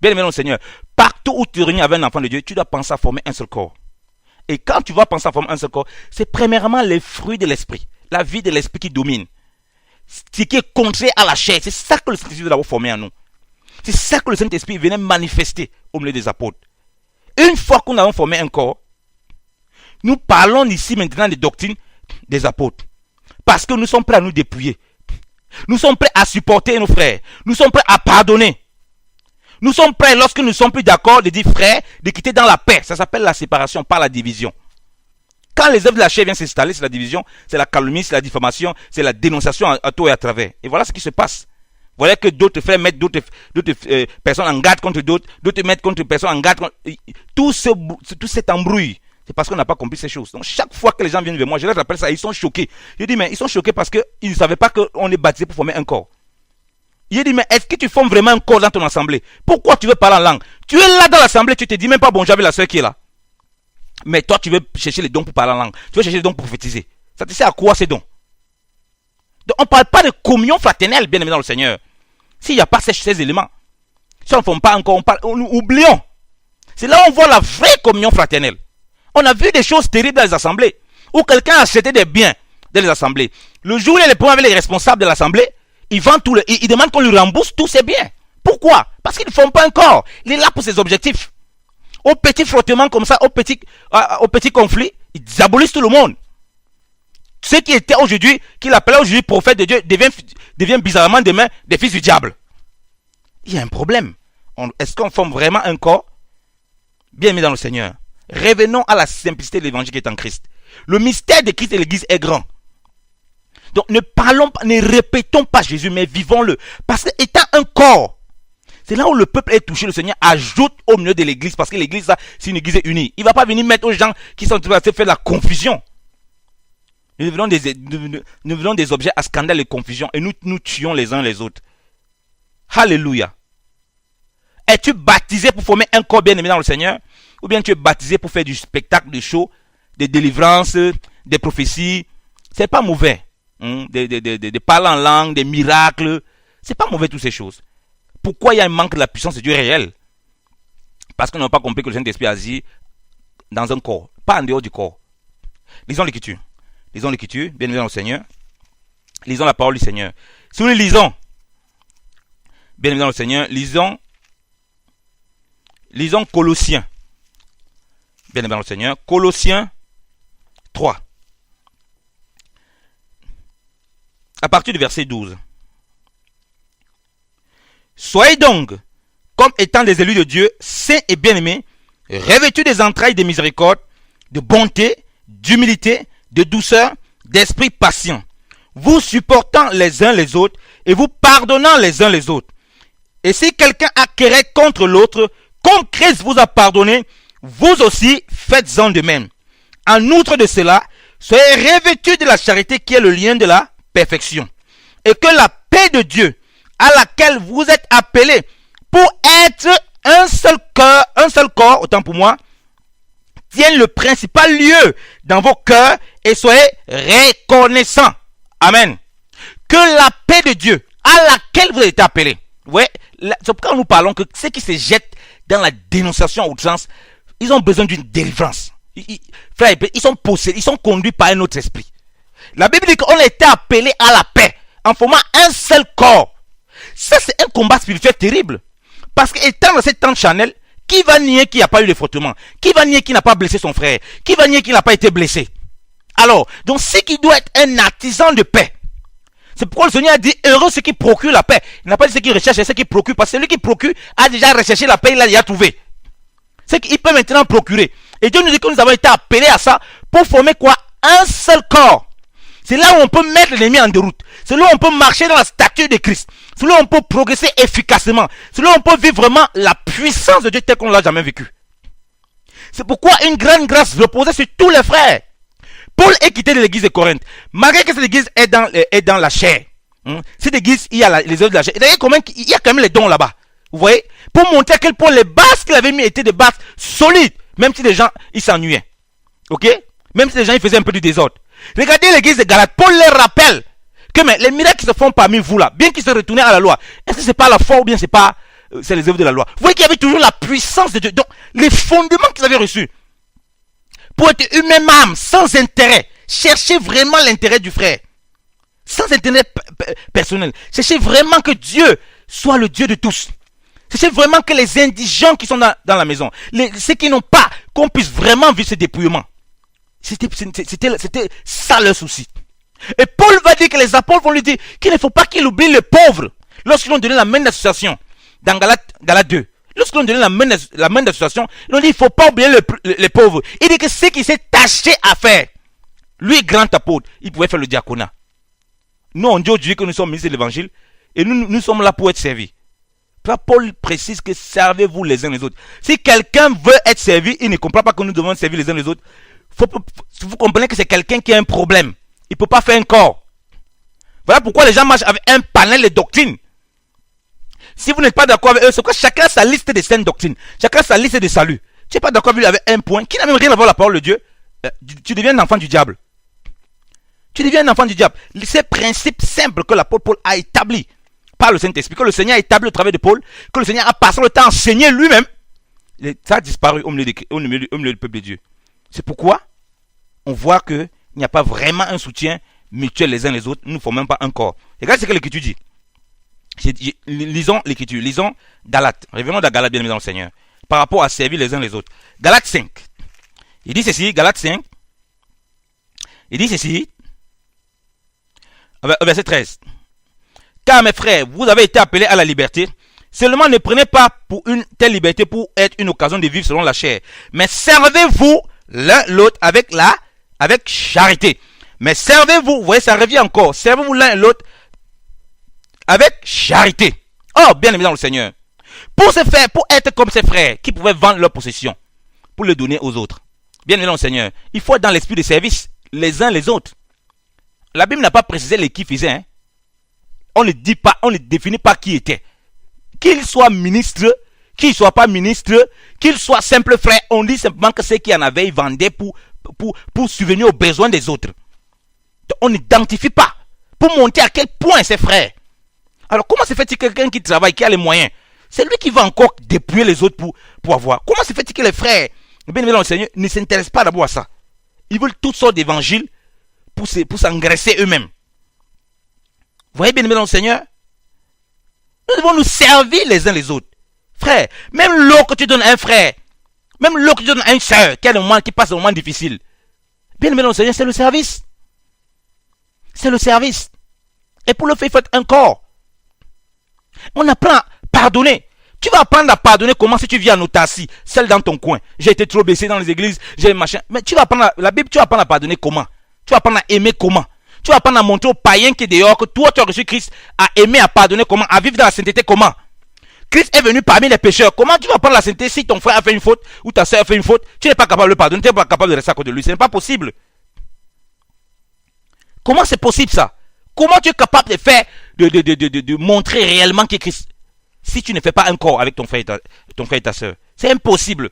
Bien aimé, mon Seigneur, partout où tu réunis avec un enfant de Dieu, tu dois penser à former un seul corps. Et quand tu vas penser à former un seul corps, c'est premièrement les fruits de l'esprit, la vie de l'esprit qui domine. Ce qui est contraire à la chair, c'est ça que le Saint-Esprit veut d'abord former en nous. C'est ça que le Saint-Esprit venait manifester au milieu des apôtres. Une fois qu'on a formé un corps, nous parlons ici maintenant des doctrines des apôtres. Parce que nous sommes prêts à nous dépouiller. Nous sommes prêts à supporter nos frères. Nous sommes prêts à pardonner. Nous sommes prêts, lorsque nous ne sommes plus d'accord, de dire frère, de quitter dans la paix. Ça s'appelle la séparation, pas la division. Quand les œuvres de la chair viennent s'installer, c'est la division, c'est la calomnie, c'est la diffamation, c'est la dénonciation à tout et à travers. Et voilà ce qui se passe. Voilà que d'autres frères mettent d'autres personnes en garde contre d'autres mettent contre personnes en garde contre... Tout cet embrouille, c'est parce qu'on n'a pas compris ces choses. Donc chaque fois que les gens viennent vers moi, je leur rappelle ça, ils sont choqués. Je dis, mais ils sont choqués parce qu'ils ne savaient pas qu'on est baptisé pour former un corps. Il dit, mais est-ce que tu formes vraiment un corps dans ton assemblée? Pourquoi tu veux parler en langue? Tu es là dans l'assemblée, tu te dis même pas bonjour avec la soeur qui est là. Mais toi, tu veux chercher les dons pour parler en langue. Tu veux chercher les dons pour prophétiser. Ça te sert à quoi ces dons? Donc on ne parle pas de communion fraternelle, bien aimé dans le Seigneur. S'il n'y a pas ces éléments, si on ne forme pas encore, oublions. C'est là où on voit la vraie communion fraternelle. On a vu des choses terribles dans les assemblées, où quelqu'un a acheté des biens dans les assemblées. Le jour où il est les problèmes avec les responsables de l'assemblée, il demande qu'on lui rembourse tous ses biens. Pourquoi? Parce qu'ils ne font pas un corps. Il est là pour ses objectifs. Au petit frottement comme ça, au petit conflit, ils diabolisent tout le monde. Ceux qui étaient aujourd'hui, qu'il appelait aujourd'hui prophète de Dieu, deviennent bizarrement demain des fils du diable. Il y a un problème. Est-ce qu'on forme vraiment un corps? Bien aimé dans le Seigneur. Revenons à la simplicité de l'évangile qui est en Christ. Le mystère de Christ et l'Église est grand. Donc ne répétons pas Jésus, mais vivons-le. Parce que étant un corps, c'est là où le peuple est touché. Le Seigneur ajoute au milieu de l'Église, parce que l'Église, c'est une Église unie. Il ne va pas venir mettre aux gens qui sont en train de faire la confusion. Nous devenons des objets à scandale et confusion, et nous tuons les uns les autres. Alléluia. Es-tu baptisé pour former un corps bien aimé dans le Seigneur? Ou bien tu es baptisé pour faire du spectacle, des shows, des délivrances, des prophéties? C'est pas mauvais. Des parler en langue, des miracles. C'est pas mauvais toutes ces choses. Pourquoi il y a un manque de la puissance de Dieu réel? Parce qu'on n'a pas compris que le Saint-Esprit agit dans un corps, pas en dehors du corps. Lisons l'Écriture. Lisons l'Écriture, bien aimé dans le Seigneur. Lisons la parole du Seigneur. Si nous lisons, bien aimé dans le Seigneur, lisons Colossiens. Bien aimé dans le Seigneur, Colossiens 3. À partir du verset 12. Soyez donc, comme étant des élus de Dieu, saints et bien-aimés, revêtus des entrailles de miséricorde, de bonté, d'humilité, de douceur, d'esprit patient, vous supportant les uns les autres et vous pardonnant les uns les autres. Et si quelqu'un a querelle contre l'autre, comme Christ vous a pardonné, vous aussi faites-en de même. En outre de cela, soyez revêtus de la charité qui est le lien de la perfection. Et que la paix de Dieu, à laquelle vous êtes appelés pour être un seul corps, autant pour moi, tienne le principal lieu dans vos cœurs et soyez reconnaissants. Amen. Que la paix de Dieu, à laquelle vous êtes appelés, ouais, c'est pourquoi nous parlons que ceux qui se jettent dans la dénonciation à outrance, ils ont besoin d'une délivrance. Frère, ils sont possédés, ils sont conduits par un autre esprit. La Bible dit qu'on a été appelés à la paix en formant un seul corps. Ça, c'est un combat spirituel terrible. Parce qu'étant dans cette tente charnelle, qui va nier qu'il n'y a pas eu de frottement? Qui va nier qu'il n'a pas blessé son frère? Qui va nier qu'il n'a pas été blessé? Alors, donc, ce qui doit être un artisan de paix. C'est pourquoi le Seigneur a dit, heureux ceux qui procurent la paix. Il n'a pas dit ceux qui recherchent, ceux qui procurent. Parce que celui qui procure a déjà recherché la paix, il l'a déjà trouvé. C'est qu'il peut maintenant procurer. Et Dieu nous dit que nous avons été appelés à ça pour former quoi? Un seul corps. C'est là où on peut mettre l'ennemi en déroute. C'est là où on peut marcher dans la stature de Christ. C'est là où on peut progresser efficacement. C'est là où on peut vivre vraiment la puissance de Dieu telle qu'on ne l'a jamais vécu. C'est pourquoi une grande grâce reposait sur tous les frères. Paul est quitté de l'église de Corinthe. Malgré que cette église est dans la chair. Cette église, il y a les œuvres de la chair. Il y a quand même les dons là-bas. Vous voyez? Pour montrer à quel point les bases qu'il avait mis étaient des bases solides. Même si les gens, ils s'ennuyaient. Ok? Même si les gens, ils faisaient un peu du désordre. Regardez l'église de Galate. Paul leur rappelle que mais, les miracles qui se font parmi vous là, bien qu'ils se retournent à la loi, est-ce que c'est pas la foi ou bien c'est les œuvres de la loi? Vous voyez qu'il y avait toujours la puissance de Dieu. Donc, les fondements qu'ils avaient reçus pour être une même âme, sans intérêt, cherchez vraiment l'intérêt du frère. Sans intérêt personnel. Cherchez vraiment que Dieu soit le Dieu de tous. Cherchez vraiment que les indigents qui sont dans la maison, ceux qui n'ont pas, qu'on puisse vraiment vivre ce dépouillement. C'était ça leur souci. Et Paul va dire que les apôtres vont lui dire qu'il ne faut pas qu'il oublie les pauvres. Lorsqu'ils ont donné la main d'association, dans Galate 2, Lorsqu'on donne la main d'association, on dit il ne faut pas oublier les pauvres. Il dit que ce qui s'est tâché à faire, lui, grand apôtre, il pouvait faire le diaconat. Nous, on dit aujourd'hui que nous sommes ministres de l'évangile et nous sommes là pour être servis. Paul précise que servez-vous les uns les autres. Si quelqu'un veut être servi, il ne comprend pas que nous devons servir les uns les autres. Vous comprenez que c'est quelqu'un qui a un problème. Il ne peut pas faire un corps. Voilà pourquoi les gens marchent avec un panel de doctrines. Si vous n'êtes pas d'accord avec eux, c'est quoi? Chacun a sa liste de saines doctrines. Chacun a sa liste de salut. Tu n'es pas d'accord avec lui avec un point qui n'a même rien à voir avec la parole de Dieu. Tu deviens un enfant du diable. Tu deviens un enfant du diable. C'est principe simple que l'apôtre Paul a établi par le Saint-Esprit, que le Seigneur a établi au travers de Paul, que le Seigneur a passé le temps à enseigner lui-même. Ça a disparu au milieu du peuple de Dieu. C'est pourquoi on voit qu'il n'y a pas vraiment un soutien mutuel les uns les autres. Nous ne formons même pas un corps. Regardez ce que l'Écriture dit. Lisons l'Écriture. Lisons Galates. Revenons dans Galates, bien aimé dans le Seigneur. Par rapport à servir les uns les autres. Galates 5. Il dit ceci, Galates 5. Il dit ceci. Verset 13. Car mes frères, vous avez été appelés à la liberté. Seulement ne prenez pas pour une telle liberté pour être une occasion de vivre selon la chair. Mais servez-vous l'un l'autre avec charité. Mais servez-vous, vous voyez, ça revient encore. Servez-vous l'un et l'autre avec charité. Oh, bien aimé dans le Seigneur. Pour être comme ses frères qui pouvaient vendre leur possession pour le donner aux autres. Bien aimé dans le Seigneur. Il faut être dans l'esprit de service les uns les autres. La Bible n'a pas précisé les qui faisaient. Hein. On ne dit pas, on ne définit pas qui était. Qu'il soit ministre, qu'il ne soit pas ministre, qu'il soit simple frère, on dit simplement que ceux qui en avaient, ils vendaient pour subvenir aux besoins des autres. Donc, on n'identifie pas pour montrer à quel point c'est frère. Alors comment se fait-il que quelqu'un qui travaille, qui a les moyens, c'est lui qui va encore dépouiller les autres pour avoir. Comment se fait-il que les frères, bien aimés dans le Seigneur, ne s'intéressent pas d'abord à ça? Ils veulent toutes sortes d'évangiles pour s'engraisser eux-mêmes. Vous voyez, bien aimé dans le Seigneur? Nous devons nous servir les uns les autres. Frère, même l'eau que tu donnes à un frère, même l'eau que tu donnes à une soeur qui passe un moment difficile, bien aimé dans le Seigneur, c'est le service. C'est le service. Et pour le faire, il faut être un corps. On apprend à pardonner. Tu vas apprendre à pardonner comment si tu vis en autarcie, seul dans ton coin. J'ai été trop baissé dans les églises, j'ai machin. Mais tu vas apprendre la Bible, tu vas apprendre à pardonner comment? Tu vas apprendre à aimer comment? Tu vas apprendre à montrer aux païens qui est dehors que toi tu as reçu Christ, à aimer, à pardonner comment? À vivre dans la sainteté comment? Christ est venu parmi les pécheurs. Comment tu vas prendre la sainteté si ton frère a fait une faute ou ta soeur a fait une faute? Tu n'es pas capable de le pardonner, tu n'es pas capable de rester à côté de lui. Ce n'est pas possible. Comment c'est possible ça? Comment tu es capable de faire, de montrer réellement qui est Christ si tu ne fais pas un corps avec ton frère et ta soeur? C'est impossible.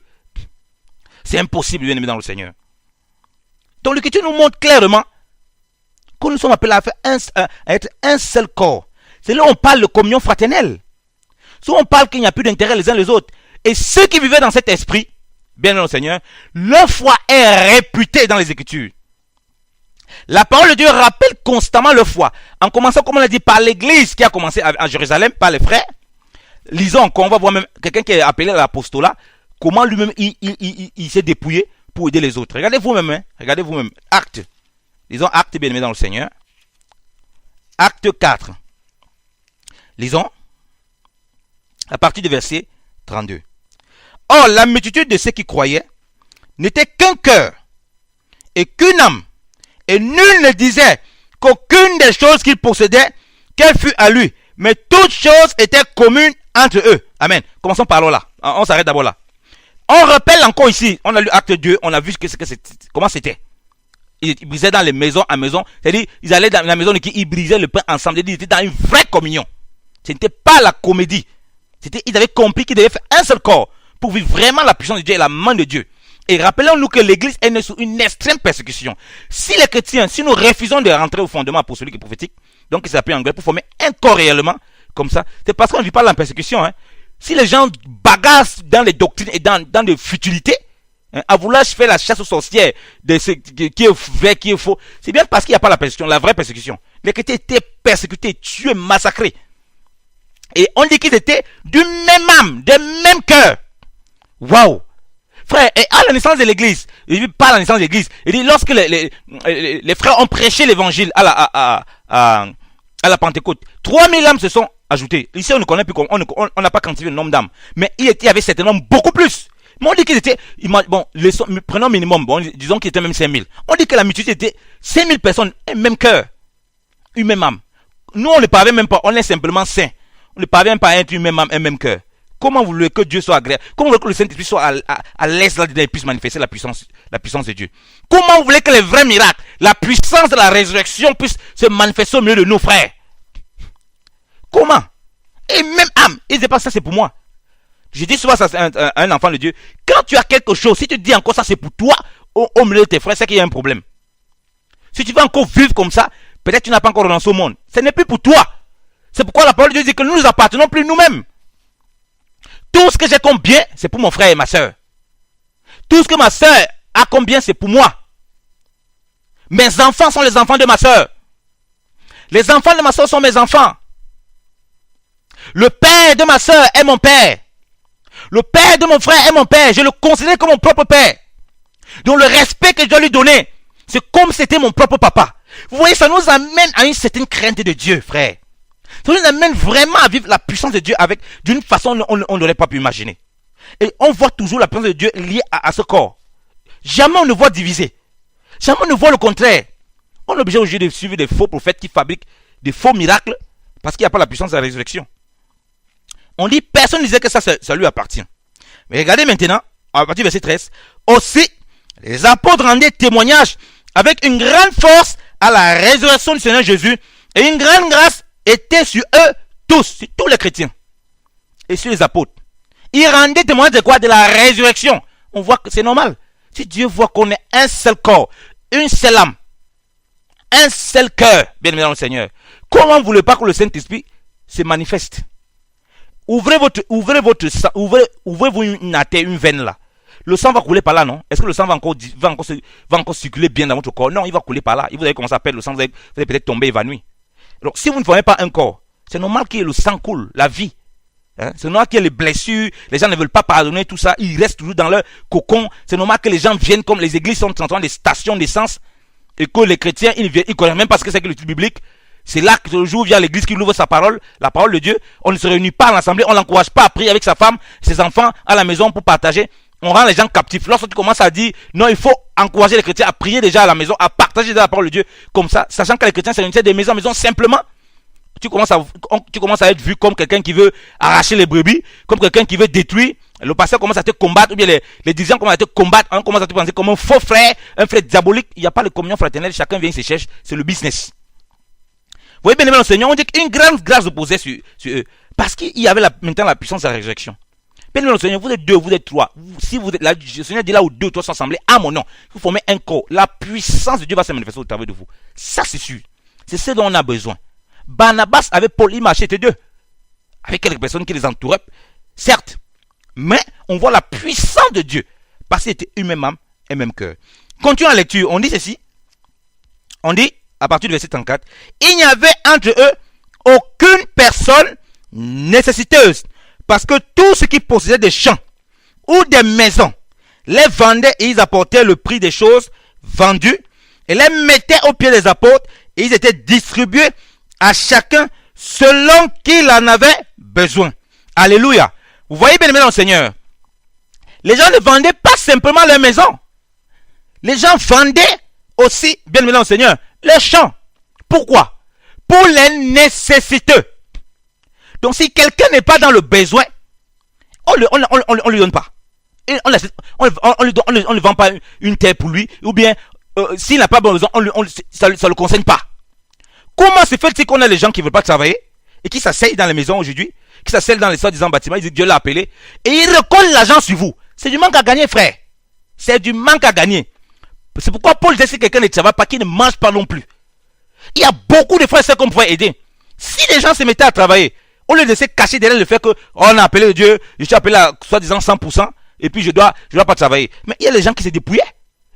C'est impossible, bien aimé dans le Seigneur. Donc l'Écriture nous montre clairement que nous sommes appelés à être un seul corps. C'est là où on parle de communion fraternelle. C'est où on parle qu'il n'y a plus d'intérêt les uns les autres. Et ceux qui vivaient dans cet esprit, bien aimé dans le Seigneur, leur foi est réputée dans les Écritures. La parole de Dieu rappelle constamment leur foi. En commençant, comme on l'a dit, par l'église qui a commencé à Jérusalem, par les frères. Lisons encore, on va voir même quelqu'un qui est appelé à l'apostolat, comment lui-même il s'est dépouillé pour aider les autres. Regardez vous-même, hein? Regardez vous-même. Acte. Lisons Acte, bien aimé dans le Seigneur. Acte 4. Lisons à partir du verset 32. Or, la multitude de ceux qui croyaient n'était qu'un cœur et qu'une âme. Et nul ne disait qu'aucune des choses qu'il possédait, qu'elle fût à lui. Mais toutes choses étaient communes entre eux. Amen. Commençons par là. On s'arrête d'abord là. On rappelle encore ici, on a lu Acte 2, on a vu comment c'était. Ils brisaient dans les maisons à maison. C'est-à-dire, ils allaient dans la maison de qui ils brisaient le pain ensemble. Ils étaient dans une vraie communion. Ce n'était pas la comédie. Ils avaient compris qu'ils devaient faire un seul corps pour vivre vraiment la puissance de Dieu et la main de Dieu. Et rappelons-nous que l'église est sous une extrême persécution. Si les chrétiens, si nous refusons de rentrer au fondement apostolique et prophétique, donc qui s'appelle en anglais, pour former un corps réellement, comme ça, c'est parce qu'on ne vit pas la persécution. Hein. Si les gens bagassent dans les doctrines et dans des futilités, hein, à vouloir faire la chasse aux sorcières de ce qui est vrai, qui est faux, c'est bien parce qu'il n'y a pas la persécution, la vraie persécution. Les chrétiens étaient persécutés, tués, massacrés. Et on dit qu'ils étaient du même âme, du même cœur. Waouh! Frère, et à la naissance de l'église, il dit pas à la naissance de l'église, il dit lorsque les frères ont prêché l'évangile à la Pentecôte, 3000 âmes se sont ajoutés. Ici, on ne connaît plus, on n'a pas quantifié le nombre d'âmes. Mais il y avait certainement beaucoup plus. Mais on dit qu'ils étaient, bon, prenons minimum, bon, disons qu'ils étaient même 5000. On dit que la multitude était 5000 personnes, un même cœur, une même âme. Nous, on ne parvient même pas, on est simplement saints. On ne parvient pas à être une même âme, un même cœur. Comment vous voulez que Dieu soit agréable? Comment vous voulez que le Saint-Esprit soit à l'aise là-dedans et puisse manifester la puissance de Dieu? Comment vous voulez que les vrais miracles, la puissance de la résurrection puisse se manifester au milieu de nos frères? Comment? Et même âme, il dit pas ça c'est pour moi. Je dis souvent ça à un enfant de Dieu. Quand tu as quelque chose, si tu dis encore ça c'est pour toi, au milieu de tes frères, c'est qu'il y a un problème. Si tu veux encore vivre comme ça, peut-être tu n'as pas encore renoncé au monde. Ce n'est plus pour toi. C'est pourquoi la parole de Dieu dit que nous ne nous appartenons plus nous-mêmes. Tout ce que j'ai comme bien, c'est pour mon frère et ma soeur. Tout ce que ma soeur a comme bien, c'est pour moi. Mes enfants sont les enfants de ma soeur. Les enfants de ma soeur sont mes enfants. Le père de ma soeur est mon père. Le père de mon frère est mon père. Je le considère comme mon propre père. Donc le respect que je dois lui donner, c'est comme si c'était mon propre papa. Vous voyez, ça nous amène à une certaine crainte de Dieu, frère. Ça nous amène vraiment à vivre la puissance de Dieu d'une façon on n'aurait pas pu imaginer. Et on voit toujours la puissance de Dieu liée à ce corps. Jamais on ne voit diviser. Jamais on ne voit le contraire. On est obligé aujourd'hui de suivre des faux prophètes qui fabriquent des faux miracles parce qu'il n'y a pas la puissance de la résurrection. On dit personne ne disait que ça lui appartient. Mais regardez maintenant, à partir du verset 13. Aussi, les apôtres rendaient témoignage avec une grande force à la résurrection du Seigneur Jésus et une grande grâce était sur eux tous, sur tous les chrétiens et sur les apôtres. Ils rendaient témoignage de quoi? De la résurrection. On voit que c'est normal. Si Dieu voit qu'on est un seul corps, une seule âme, un seul cœur, bien évidemment le Seigneur, comment vous voulez pas que le Saint-Esprit se manifeste? Ouvrez-vous une artère, une veine là. Le sang va couler par là, non? Est-ce que le sang va encore circuler bien dans votre corps? Non, il va couler par là. Et vous allez commencer à perdre le sang, vous allez peut-être tomber évanoui. Donc, si vous ne formez pas un corps, c'est normal que le sang coule, la vie. Hein? C'est normal qu'il y ait les blessures, les gens ne veulent pas pardonner, tout ça. Ils restent toujours dans leur cocon. C'est normal que les gens viennent comme les églises sont en train des stations d'essence et que les chrétiens, ils ne connaissent même pas ce que c'est que l'étude biblique. C'est là que le jour vient l'église qui ouvre sa parole, la parole de Dieu. On ne se réunit pas à l'assemblée, on ne l'encourage pas à prier avec sa femme, ses enfants à la maison pour partager. On rend les gens captifs. Lorsque tu commences à dire, non, il faut encourager les chrétiens à prier déjà à la maison, à partager déjà la parole de Dieu, comme ça, sachant que les chrétiens se réunissent de maison en maison simplement, tu commences à être vu comme quelqu'un qui veut arracher les brebis, comme quelqu'un qui veut détruire. Le pasteur commence à te combattre, ou bien les dirigeants commencent à te combattre, on commence à te penser comme un faux frère, un frère diabolique. Il n'y a pas de communion fraternelle, chacun vient, il se cherche, c'est le business. Vous voyez bien aimé le Seigneur, on dit qu'une grande grâce reposait sur eux, parce qu'il y avait maintenant la puissance de la résurrection. Bien aimé le Seigneur, vous êtes deux, vous êtes trois. Si vous êtes là, le Seigneur dit là où deux, trois sont assemblés à mon nom, vous formez un corps. La puissance de Dieu va se manifester au travers de vous. Ça c'est sûr. C'est ce dont on a besoin. Barnabas avec Paul, ils marchaient deux, avec quelques personnes qui les entouraient, certes, mais on voit la puissance de Dieu, parce qu'ils étaient une même âme, un même cœur. Continuons la lecture, on dit ceci, on dit, à partir du verset 34, il n'y avait entre eux aucune personne nécessiteuse, parce que tous ceux qui possédaient des champs ou des maisons, les vendaient et ils apportaient le prix des choses vendues, et les mettaient aux pieds des apôtres, et ils étaient distribués à chacun selon qu'il en avait besoin. Alléluia. Vous voyez bien aimé dans le Seigneur. Les gens ne vendaient pas simplement leur maison. Les gens vendaient aussi, bien aimé dans le Seigneur, leurs champs. Pourquoi? Pour les nécessiteux. Donc si quelqu'un n'est pas dans le besoin, on lui donne pas. On ne vend pas une terre pour lui. Ou bien, s'il n'a pas besoin, ça ne le concerne pas. Comment se fait-il qu'on a les gens qui ne veulent pas travailler et qui s'asseyent dans les maisons aujourd'hui, qui s'asseyent dans les soi-disant bâtiments, ils disent Dieu l'a appelé, et ils recollent l'argent sur vous. C'est du manque à gagner, frère. C'est du manque à gagner. C'est pourquoi Paul disait si quelqu'un ne travaille pas, qu'il ne mange pas non plus. Il y a beaucoup de frères et sœurs qu'on pourrait aider. Si les gens se mettaient à travailler, au lieu de se cacher derrière le fait qu'on a appelé Dieu, je suis appelé à soi-disant 100%, et puis je dois pas travailler. Mais il y a les gens qui se dépouillaient.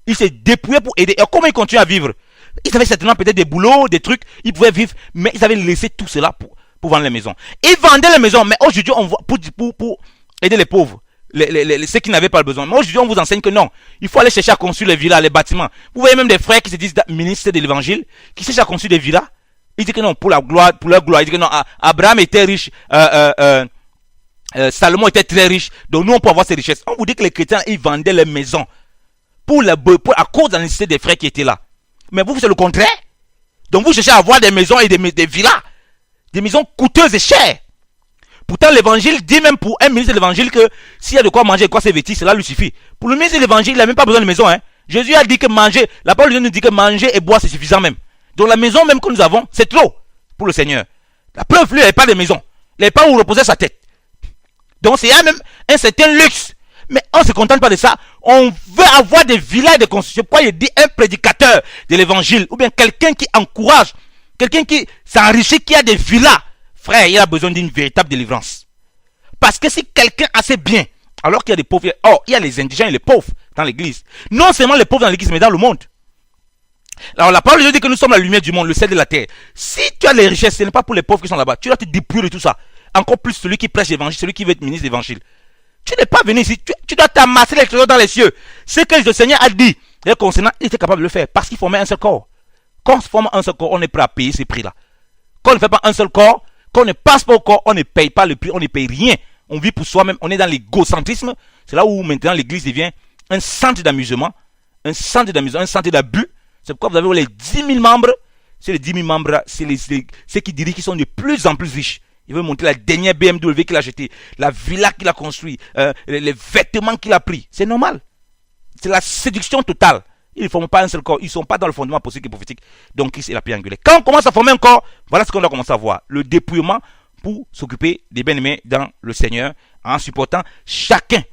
Ils se dépouillaient pour aider. Et comment ils continuent à vivre? Ils avaient certainement peut-être des boulots, des trucs, ils pouvaient vivre, mais ils avaient laissé tout cela pour vendre les maisons. Ils vendaient les maisons, mais aujourd'hui, on voit, pour aider les pauvres, ceux qui n'avaient pas le besoin. Mais aujourd'hui, on vous enseigne que non, il faut aller chercher à construire les villas, les bâtiments. Vous voyez même des frères qui se disent ministres de l'évangile, qui cherchent à construire des villas, Il dit que non, pour la gloire, pour leur gloire. Il dit que non, Abraham était riche, Salomon était très riche, donc nous on peut avoir ces richesses. On vous dit que les chrétiens, ils vendaient les maisons à cause de la nécessité des frères qui étaient là. Mais vous, c'est le contraire. Donc vous cherchez à avoir des maisons et des villas, des maisons coûteuses et chères. Pourtant l'évangile dit même pour un ministre de l'évangile que s'il y a de quoi manger et de quoi se vêtir, cela lui suffit. Pour le ministre de l'évangile, il n'a même pas besoin de maison. Jésus a dit que manger, la parole de Dieu nous dit que manger et boire c'est suffisant même. Donc la maison même que nous avons, c'est trop pour le Seigneur. La preuve, lui, il n'avait pas de maison. Il n'avait pas où reposer sa tête. Donc c'est même un certain luxe. Mais on ne se contente pas de ça. On veut avoir des villas et des constructions. Pourquoi il dit un prédicateur de l'évangile, ou bien quelqu'un qui encourage, quelqu'un qui s'enrichit, qui a des villas. Frère, il a besoin d'une véritable délivrance. Parce que si quelqu'un a assez bien, alors qu'il y a des pauvres, il y a les indigents et les pauvres dans l'église. Non seulement les pauvres dans l'église, mais dans le monde. Alors la parole de Dieu dit que nous sommes la lumière du monde, le sel de la terre. Si tu as les richesses, ce n'est pas pour les pauvres qui sont là-bas. Tu dois te dépouiller de tout ça. Encore plus celui qui prêche l'évangile, celui qui veut être ministre d'évangile. Tu n'es pas venu ici, tu dois t'amasser les trésors dans les cieux. Ce que le Seigneur a dit, et concernant, il était capable de le faire parce qu'il formait un seul corps. Quand on se forme un seul corps, on est prêt à payer ces prix-là. Quand on ne fait pas un seul corps, quand on ne passe pas au corps, on ne paye pas le prix, on ne paye rien. On vit pour soi-même, on est dans l'égocentrisme. C'est là où maintenant l'église devient un centre d'amusement, un centre d'abus. C'est pourquoi vous avez les 10 000 membres. C'est les 10 000 membres, c'est ceux qui dirigent qui sont de plus en plus riches. Il veut montrer la dernière BMW qu'il a achetée, la villa qu'il a construite, les vêtements qu'il a pris. C'est normal. C'est la séduction totale. Ils ne forment pas un seul corps. Ils ne sont pas dans le fondement apostolique et prophétique. Donc, c'est la pierre angulaire. Quand on commence à former un corps, voilà ce qu'on doit commencer à voir. Le dépouillement pour s'occuper des bien-aimés dans le Seigneur, en supportant chacun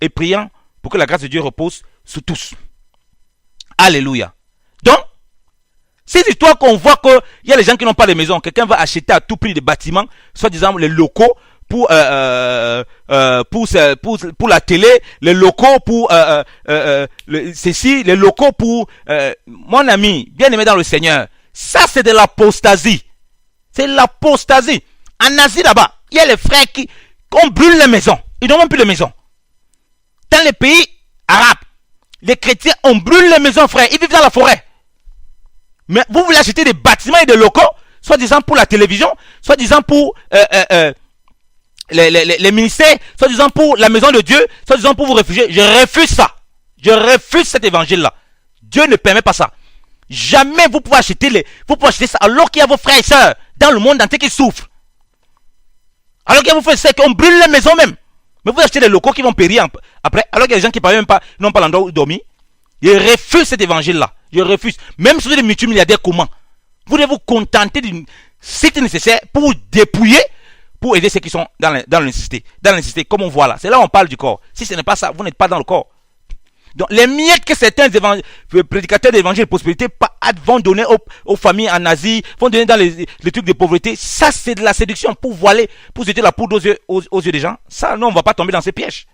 et priant pour que la grâce de Dieu repose sur tous. Alléluia. Donc, c'est l'histoire qu'on voit qu'il y a les gens qui n'ont pas de maison. Quelqu'un va acheter à tout prix des bâtiments, soit disant les locaux pour la télé, les locaux pour ceci, les locaux pour mon ami, bien aimé dans le Seigneur. Ça, c'est de l'apostasie. C'est l'apostasie. En Asie, là-bas, il y a les frères on brûle les maisons. Ils n'ont même plus de maisons. Dans les pays arabes, les chrétiens, on brûle les maisons, frère. Ils vivent dans la forêt. Mais vous voulez acheter des bâtiments et des locaux, soit disant pour la télévision, soit disant pour les ministères, soit disant pour la maison de Dieu, soit disant pour vous réfugier. Je refuse ça. Je refuse cet évangile-là. Dieu ne permet pas ça. Jamais vous pouvez acheter ça alors qu'il y a vos frères et sœurs dans le monde entier qui souffrent. Alors qu'il y a vos frères et sœurs qui brûlent les maisons même. Mais vous achetez des locaux qui vont périr après, alors qu'il y a des gens qui même pas, n'ont pas l'endroit où dormir. Je refuse cet évangile-là. Je refuse. Même si vous êtes des multimilliardaires, comment? Vous devez vous contenter d'une site nécessaire pour vous dépouiller, pour aider ceux qui sont dans la nécessité. Dans la nécessité, comme on voit là. C'est là où on parle du corps. Si ce n'est pas ça, vous n'êtes pas dans le corps. Donc, les miettes que certains prédicateurs d'évangile de prospérité vont donner aux familles en Asie, vont donner dans les trucs de pauvreté, ça c'est de la séduction pour voiler, pour jeter la poudre aux yeux des gens. Ça, non, on ne va pas tomber dans ces pièges.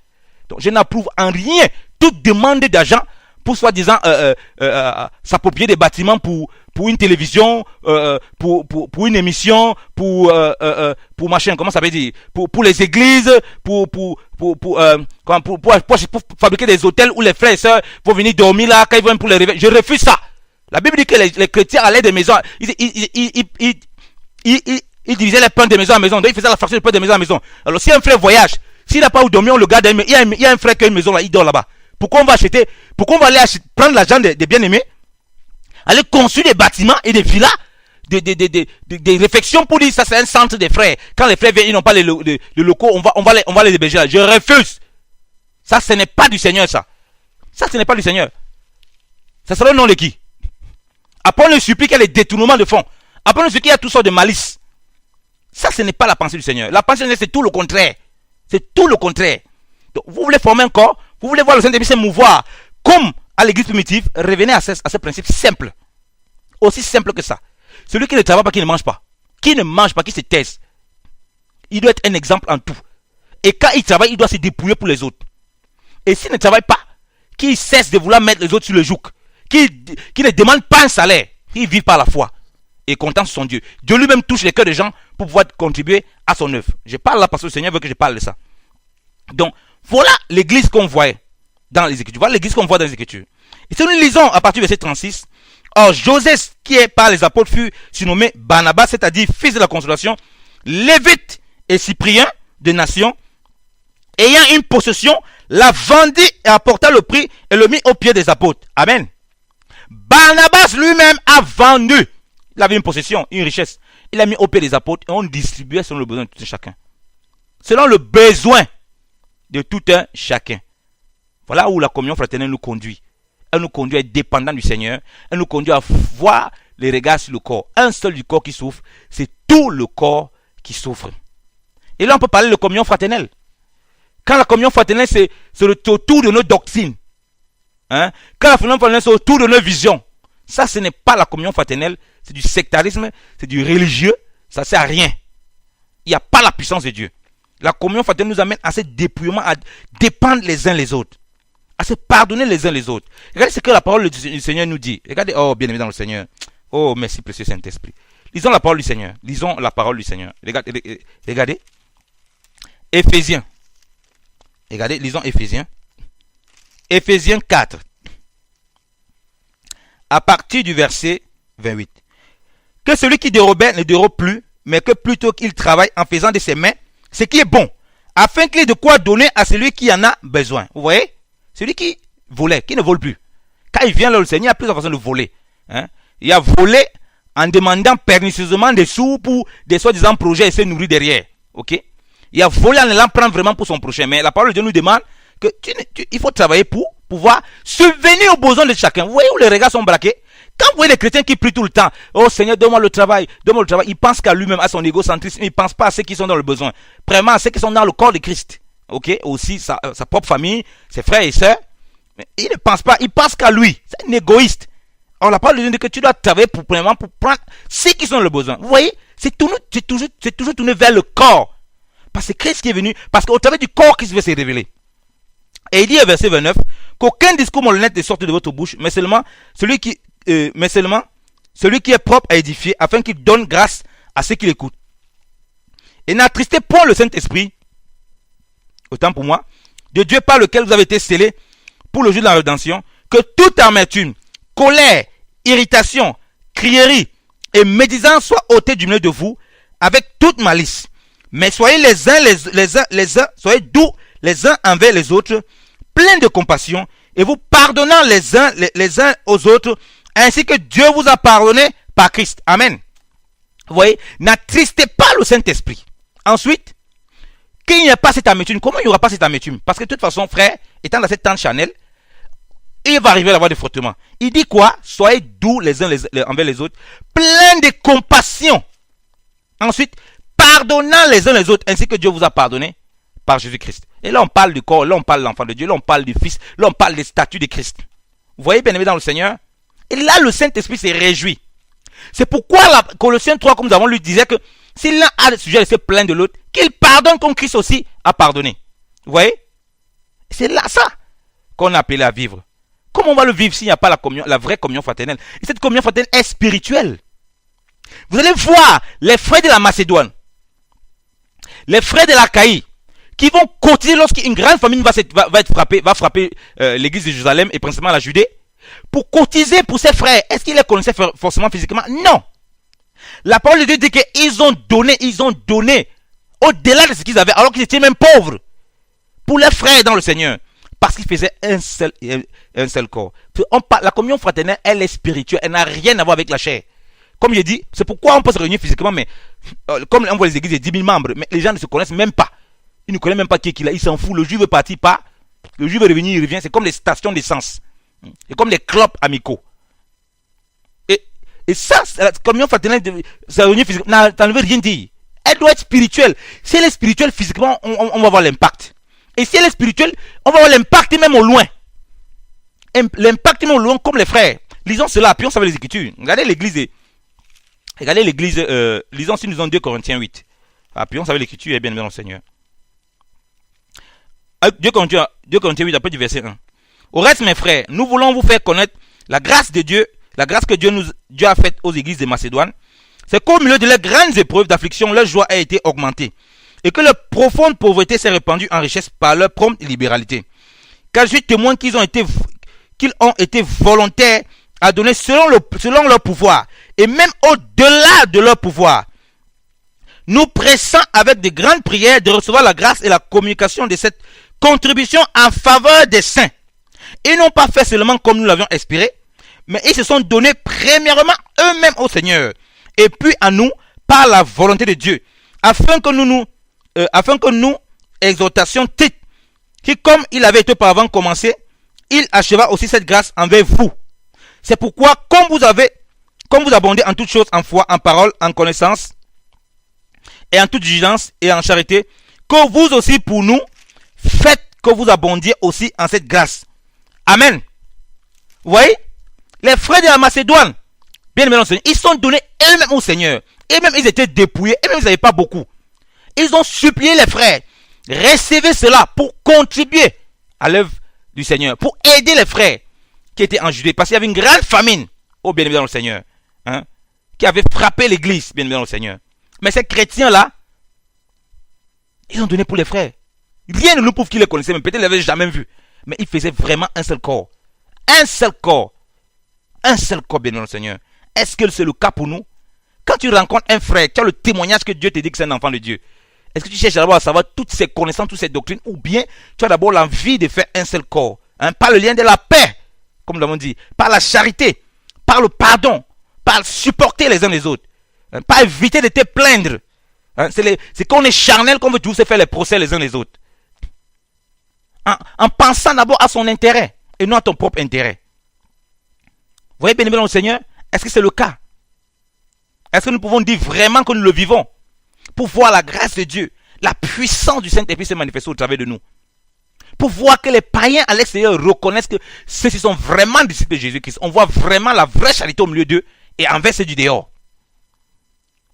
Donc, je n'approuve en rien toute demande d'argent pour soi-disant s'approprier des bâtiments pour une télévision, pour une émission, pour machin, comment ça veut dire, pour les églises, pour fabriquer des hôtels où les frères et sœurs vont venir dormir là, quand ils vont pour les réveiller. Je refuse ça. La Bible dit que les chrétiens allaient des maisons, ils divisaient les pains de maison à maison, donc ils faisaient la fraction de pain de maison à maison. Alors si un frère voyage, s'il n'a pas où dormir, on le garde, il y a un frère qui a une maison là, il dort là-bas. Pourquoi on va aller prendre l'argent des bien-aimés, aller construire des bâtiments et des villas, des réflexions pour dire ça c'est un centre des frères. Quand les frères viennent, ils n'ont pas les locaux, on va les héberger là. Je refuse. Ça, ce n'est pas du Seigneur, ça. Ça, ce n'est pas du Seigneur. Ça sera le nom de qui? Après, on le supplie qu'il y a les détournements de fonds. Après, on le supplie qu'il y a toutes sortes de malices. Ça, ce n'est pas la pensée du Seigneur. La pensée du Seigneur, c'est tout le contraire. C'est tout le contraire. Donc, vous voulez former un corps, vous voulez voir le Saint-Esprit se mouvoir comme à l'église primitive, revenez à ce principe simple. Aussi simple que ça. Celui qui ne travaille pas, qui ne mange pas. Qui ne mange pas, qui se taise. Il doit être un exemple en tout. Et quand il travaille, il doit se dépouiller pour les autres. Et s'il ne travaille pas, qu'il cesse de vouloir mettre les autres sur le joug. Qu'il ne demande pas un salaire. Qu'il vit par la foi. Et content sur son Dieu. Dieu lui-même touche les cœurs des gens pour pouvoir contribuer à son œuvre. Je parle là parce que le Seigneur veut que je parle de ça. Donc, voilà l'église qu'on voit dans les Écritures. Voilà l'église qu'on voit dans les Écritures. Et si nous lisons à partir du verset 36, Or, Joseph, qui est par les apôtres, fut surnommé Barnabas, c'est-à-dire fils de la consolation, Lévite et Cyprien de nation, ayant une possession, la vendit et apporta le prix et le mit aux pieds des apôtres. Amen. Barnabas lui-même a vendu. Il avait une possession, une richesse. Il a mis aux pieds des apôtres et on distribuait selon le besoin de tout un chacun. Selon le besoin de tout un chacun. Voilà où la communion fraternelle nous conduit. Elle nous conduit à être dépendants du Seigneur. Elle nous conduit à voir les regards sur le corps. Un seul du corps qui souffre, c'est tout le corps qui souffre. Et là, on peut parler de communion fraternelle. Quand la communion fraternelle, c'est autour de nos doctrines. Hein? Quand la communion fraternelle, c'est autour de nos visions. Ça, ce n'est pas la communion fraternelle. C'est du sectarisme, c'est du religieux. Ça ne sert à rien. Il n'y a pas la puissance de Dieu. La communion fraternelle nous amène à ce dépouillement, à dépendre les uns les autres. À se pardonner les uns les autres. Regardez ce que la parole du Seigneur nous dit. Regardez, oh, bien aimé dans le Seigneur. Oh, merci, précieux Saint-Esprit. Lisons la parole du Seigneur. Lisons la parole du Seigneur. Regardez. Éphésiens. Regardez, lisons Éphésiens. Éphésiens 4. À partir du verset 28. Que celui qui dérobait ne dérobe plus, mais que plutôt qu'il travaille en faisant de ses mains ce qui est bon, afin qu'il ait de quoi donner à celui qui en a besoin. Vous voyez? Celui qui volait, qui ne vole plus. Quand il vient là, le Seigneur, il y a plusieurs façons de voler. Hein? Il a volé en demandant pernicieusement des sous pour des soi-disant projets et se nourrir derrière. Ok? Il a volé en allant prendre vraiment pour son prochain. Mais la parole de Dieu nous demande que il faut travailler pour pouvoir subvenir aux besoins de chacun. Vous voyez où les regards sont braqués? Quand vous voyez les chrétiens qui prient tout le temps, oh Seigneur, donne-moi le travail, il pense qu'à lui-même, à son égocentrisme, il ne pense pas à ceux qui sont dans le besoin. Vraiment, à ceux qui sont dans le corps de Christ. Ok? Aussi, sa propre famille, ses frères et sœurs. Mais il ne pense pas, il pense qu'à lui. C'est un égoïste. Alors la parole de Dieu dit que tu dois travailler pour prendre ceux qui sont dans le besoin. Vous voyez? C'est toujours tourné vers le corps. Parce que Christ qui est venu, parce qu'au travers du corps, Christ veut se révéler. Et il dit au verset 29, qu'aucun discours malhonnête ne sorte de votre bouche, mais seulement celui qui est propre à édifier, afin qu'il donne grâce à ceux qui l'écoutent. Et n'attristez point le Saint-Esprit, autant pour moi, de Dieu par lequel vous avez été scellés pour le jour de la rédemption, que toute amertume, colère, irritation, crierie et médisance soient ôtées du milieu de vous, avec toute malice. Mais soyez soyez doux les uns envers les autres, pleins de compassion, et vous pardonnant les uns aux autres, ainsi que Dieu vous a pardonné par Christ. Amen. Vous voyez, n'attristez pas le Saint-Esprit. Ensuite, qu'il n'y ait pas cette amertume. Comment il n'y aura pas cette amertume? Parce que de toute façon, frère, étant dans cette tente Chanel, il va arriver à avoir des frottements. Il dit quoi? Soyez doux les uns envers les autres, pleins de compassion. Ensuite, pardonnant les uns les autres, ainsi que Dieu vous a pardonné par Jésus-Christ. Et là, on parle du corps, là, on parle de l'enfant de Dieu, là, on parle du Fils, là, on parle des statuts de Christ. Vous voyez, bien aimé dans le Seigneur? Et là, le Saint-Esprit s'est réjoui. C'est pourquoi Colossiens 3, comme nous avons lu, disait que si l'un a le sujet de se plaindre de l'autre, qu'il pardonne comme Christ aussi a pardonné. Vous voyez? C'est là ça qu'on a appelé à vivre. Comment on va le vivre s'il n'y a pas la vraie communion fraternelle? Et cette communion fraternelle est spirituelle. Vous allez voir les frères de la Macédoine, les frères de l'Achaïe, qui vont cotiser lorsqu'une grande famine va frapper l'église de Jérusalem et principalement la Judée, pour cotiser pour ses frères. Est-ce qu'ils les connaissaient forcément physiquement? Non. La parole de Dieu dit qu'ils ont donné au-delà de ce qu'ils avaient, alors qu'ils étaient même pauvres, pour leurs frères dans le Seigneur, parce qu'ils faisaient un seul corps. La communion fraternelle, elle est spirituelle, elle n'a rien à voir avec la chair. Comme je dis, c'est pourquoi on peut se réunir physiquement, mais comme on voit les églises de 10 000 membres, mais les gens ne se connaissent même pas. Ils ne connaissent même pas qui est là, ils s'en foutent. Le juif veut partir, pas. Le juif veut revenir, il revient. C'est comme les stations d'essence. C'est comme les clubs amicaux. Et ça, la communion fraternelle, sa réunion physique, ça ne veut rien dire. Elle doit être spirituelle. Si elle est spirituelle, physiquement, on va voir l'impact. Et si elle est spirituelle, on va voir l'impact même au loin. L'impact même au loin, comme les frères. Lisons cela, puis on savait les Écritures. Regardez l'église. Lisons si nous avons 2 Corinthiens 8. Puis on savait l'Écriture est bien dans le Seigneur. 2 Corinthiens 8, après du verset 1. Au reste, mes frères, nous voulons vous faire connaître la grâce de Dieu, la grâce que Dieu a faite aux églises de Macédoine. C'est qu'au milieu de leurs grandes épreuves d'affliction, leur joie a été augmentée. Et que leur profonde pauvreté s'est répandue en richesse par leur prompte libéralité. Car je suis témoin qu'ils ont été volontaires a donné selon leur pouvoir, et même au-delà de leur pouvoir. Nous pressons avec de grandes prières de recevoir la grâce et la communication de cette contribution en faveur des saints. Ils n'ont pas fait seulement comme nous l'avions espéré, mais ils se sont donnés premièrement eux-mêmes au Seigneur, et puis à nous par la volonté de Dieu, afin que nous exhortassions Tite, qui comme il avait été auparavant commencé, il acheva aussi cette grâce envers vous. C'est pourquoi, comme vous abondez en toutes choses, en foi, en parole, en connaissance, et en toute diligence et en charité, que vous aussi pour nous, faites que vous abondiez aussi en cette grâce. Amen. Vous voyez, les frères de la Macédoine, bien aimés dans le Seigneur, ils sont donnés eux-mêmes au Seigneur. Eux-mêmes, ils étaient dépouillés, eux-mêmes, ils n'avaient pas beaucoup. Ils ont supplié les frères, recevez cela pour contribuer à l'œuvre du Seigneur, pour aider les frères qui étaient en Judée, parce qu'il y avait une grande famine, oh bien aimé dans le Seigneur, qui avait frappé l'église, bien aimé dans le Seigneur. Mais ces chrétiens-là, ils ont donné pour les frères. Rien ne nous prouve qu'ils les connaissaient, mais peut-être ils ne l'avaient jamais vu. Mais ils faisaient vraiment un seul corps. Un seul corps. Un seul corps, bien aimé dans le Seigneur. Est-ce que c'est le cas pour nous? Quand tu rencontres un frère, tu as le témoignage que Dieu te dit que c'est un enfant de Dieu. Est-ce que tu cherches d'abord à savoir toutes ces connaissances, toutes ces doctrines, ou bien tu as d'abord l'envie de faire un seul corps, par le lien de la paix, comme nous l'avons dit, par la charité, par le pardon, par supporter les uns les autres, par éviter de te plaindre. C'est qu'on est charnel qu'on veut tous se faire les procès les uns les autres. En pensant d'abord à son intérêt et non à ton propre intérêt. Vous voyez, bien aimé dans le Seigneur, est-ce que c'est le cas? Est-ce que nous pouvons dire vraiment que nous le vivons? Pour voir la grâce de Dieu, la puissance du Saint-Esprit se manifester au travers de nous. Pour voir que les païens à l'extérieur reconnaissent que ceux-ci sont vraiment disciples de Jésus-Christ. On voit vraiment la vraie charité au milieu d'eux et envers ceux du dehors.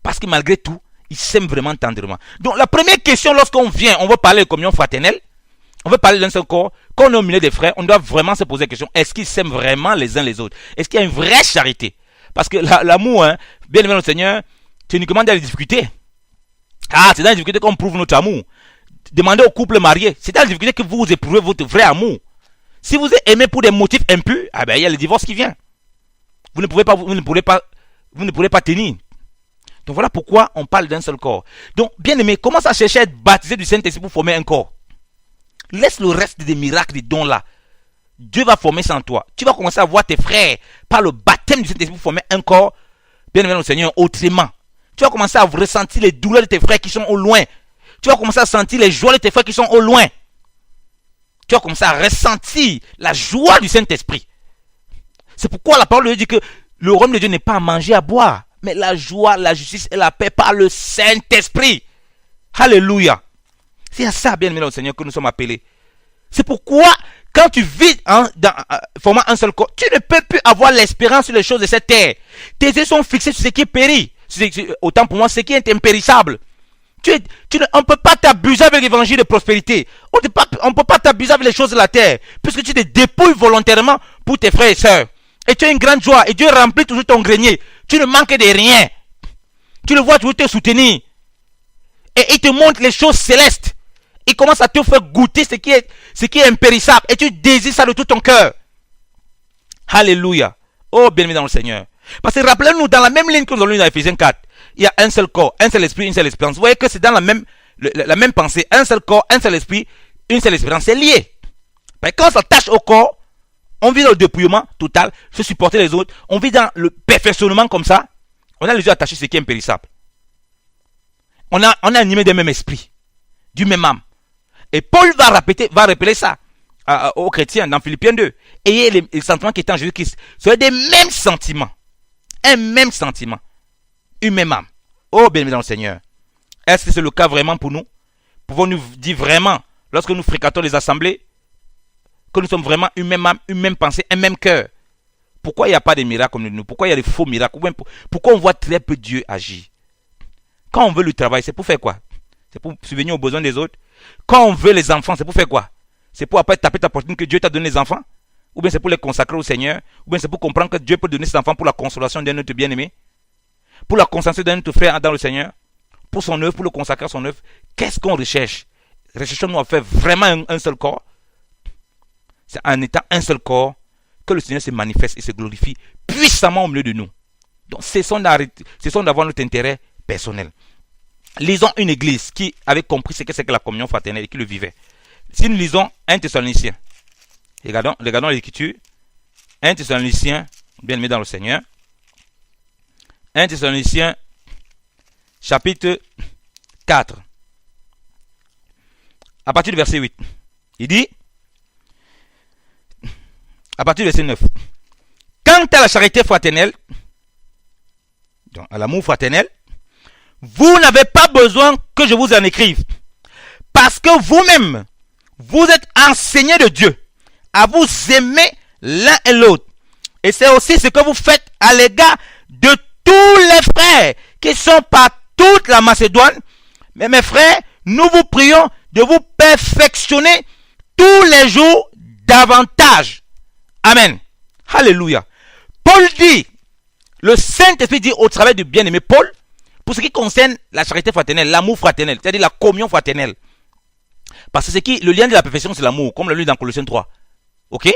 Parce que malgré tout, ils s'aiment vraiment tendrement. Donc la première question lorsqu'on vient, on veut parler de communion fraternelle, on veut parler d'un seul corps, quand on est au milieu des frères, on doit vraiment se poser la question, est-ce qu'ils s'aiment vraiment les uns les autres? Est-ce qu'il y a une vraie charité? Parce que l'amour, bien aimé dans le Seigneur, c'est uniquement dans les difficultés. C'est dans les difficultés qu'on prouve notre amour. Demandez aux couples mariés, c'est dans les difficultés que vous éprouvez votre vrai amour. Si vous êtes aimé pour des motifs impurs, il y a le divorce qui vient. Vous ne pourrez pas tenir. Donc voilà pourquoi on parle d'un seul corps. Donc, bien aimé, commence à chercher à être baptisé du Saint-Esprit pour former un corps. Laisse le reste des miracles, des dons là. Dieu va former ça en toi. Tu vas commencer à voir tes frères par le baptême du Saint-Esprit pour former un corps, bien aimé dans le Seigneur, autrement. Tu vas commencer à ressentir les douleurs de tes frères qui sont au loin. Tu vas commencer à sentir les joies de tes frères qui sont au loin. Tu vas commencer à ressentir la joie du Saint-Esprit. C'est pourquoi la parole de Dieu dit que le royaume de Dieu n'est pas à manger, à boire, mais la joie, la justice et la paix par le Saint-Esprit. Alléluia. C'est à ça, bien aimé dans le Seigneur, que nous sommes appelés. C'est pourquoi, quand tu vis formant un seul corps, tu ne peux plus avoir l'espérance sur les choses de cette terre. Tes yeux sont fixés sur ce qui périt. Autant pour moi, ce qui est impérissable. On ne peut pas t'abuser avec l'évangile de prospérité. On ne peut pas t'abuser avec les choses de la terre. Puisque tu te dépouilles volontairement pour tes frères et sœurs. Et tu as une grande joie. Et Dieu remplit toujours ton grenier. Tu ne manques de rien. Tu le vois toujours te soutenir. Et il te montre les choses célestes. Il commence à te faire goûter ce qui est impérissable. Et tu désires ça de tout ton cœur. Alléluia. Oh, bien-aimé dans le Seigneur. Parce que rappelez-nous, dans la même ligne que nous avons lu dans Ephésiens 4, il y a un seul corps, un seul esprit, une seule espérance. Vous voyez que c'est dans la même pensée. Un seul corps, un seul esprit, une seule espérance. C'est lié. Mais quand on s'attache au corps, on vit dans le dépouillement total, se supporter les autres. On vit dans le perfectionnement comme ça. On a les yeux attachés sur ce qui est impérissable. On est animé d'un même esprit, du même âme. Et Paul va répéter ça aux chrétiens dans Philippiens 2. Ayez les sentiments qui étaient en Jésus-Christ. Ce sont des mêmes sentiments. Un même sentiment. Une même âme. Oh, bien-aimé dans le Seigneur. Est-ce que c'est le cas vraiment pour nous? Pouvons-nous dire vraiment, lorsque nous fréquentons les assemblées, que nous sommes vraiment une même âme, une même pensée, un même cœur? Pourquoi il n'y a pas de miracles comme nous? Pourquoi il y a des faux miracles? Pourquoi on voit très peu Dieu agir? Quand on veut le travail, c'est pour faire quoi? C'est pour subvenir aux besoins des autres. Quand on veut les enfants, c'est pour faire quoi? C'est pour après taper ta poitrine que Dieu t'a donné les enfants? Ou bien c'est pour les consacrer au Seigneur? Ou bien c'est pour comprendre que Dieu peut donner ses enfants pour la consolation d'un autre bien-aimé? Pour la consolation d'un autre frère dans le Seigneur? Pour son œuvre, pour le consacrer à son œuvre? Qu'est-ce qu'on recherche? Recherchons-nous à faire vraiment un seul corps? C'est en étant un seul corps que le Seigneur se manifeste et se glorifie puissamment au milieu de nous. Donc, cessons d'avoir notre intérêt personnel. Lisons une église qui avait compris ce que c'est que la communion fraternelle et qui le vivait. Si nous lisons 1 Thessaloniciens, regardons l'écriture. 1 Thessaloniciens, bien aimé dans le Seigneur. 1 Thessaloniciens, chapitre 4. À partir du verset 8. Il dit, à partir du verset 9. Quant à la charité fraternelle, donc à l'amour fraternel, vous n'avez pas besoin que je vous en écrive. Parce que vous-même, vous êtes enseignés de Dieu à vous aimer l'un et l'autre. Et c'est aussi ce que vous faites à l'égard de tous les frères qui sont par toute la Macédoine. Mais mes frères, nous vous prions de vous perfectionner tous les jours davantage. Amen. Alléluia. Paul dit, le Saint-Esprit dit au travers du bien-aimé Paul, pour ce qui concerne la charité fraternelle, l'amour fraternel, c'est-à-dire la communion fraternelle. Parce que le lien de la perfection, c'est l'amour, comme le lit dans Colossiens 3. Ok?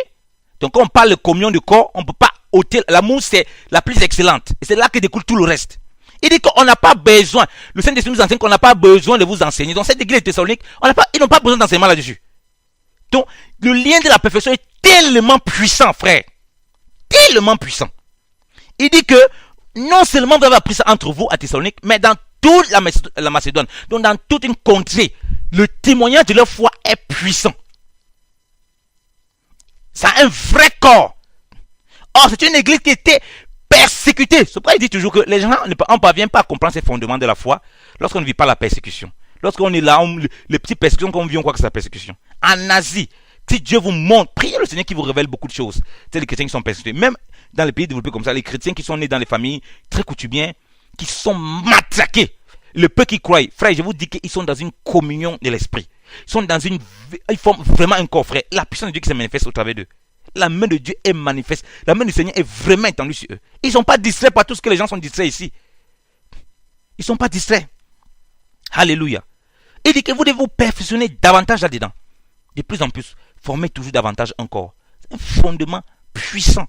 Donc quand on parle de communion du corps, on ne peut pas ôter. L'amour, c'est la plus excellente. Et c'est là que découle tout le reste. Il dit qu'on n'a pas besoin. Le Saint-Esprit nous enseigne qu'on n'a pas besoin de vous enseigner. Dans cette église de Thessalonique, ils n'ont pas besoin d'enseignement là-dessus. Donc, le lien de la perfection est tellement puissant, frère. Tellement puissant. Il dit que non seulement vous avez appris ça entre vous à Thessalonique, mais dans toute la Macédoine, donc dans toute une contrée, le témoignage de leur foi est puissant. Ça a un vrai corps. Or, c'est une église qui était persécutée. C'est pourquoi il dit toujours que les gens, on ne parvient pas à comprendre ces fondements de la foi lorsqu'on ne vit pas la persécution. Lorsqu'on est là, les petites persécutions qu'on vit, on croit que c'est la persécution. En Asie, si Dieu vous montre, priez le Seigneur qui vous révèle beaucoup de choses. C'est les chrétiens qui sont persécutés. Même dans les pays développés comme ça, les chrétiens qui sont nés dans les familles très coutumières, qui sont matraqués. Le peu qui croient, frère, je vous dis qu'ils sont dans une communion de l'esprit. Ils forment vraiment un corps, frère. La puissance de Dieu qui se manifeste au travers d'eux. La main de Dieu est manifeste. La main du Seigneur est vraiment étendue sur eux. Ils ne sont pas distraits par tout ce que les gens sont distraits ici. Ils ne sont pas distraits. Alléluia. Il dit que vous devez vous perfectionner davantage là-dedans. De plus en plus, former toujours davantage un corps. C'est un fondement puissant.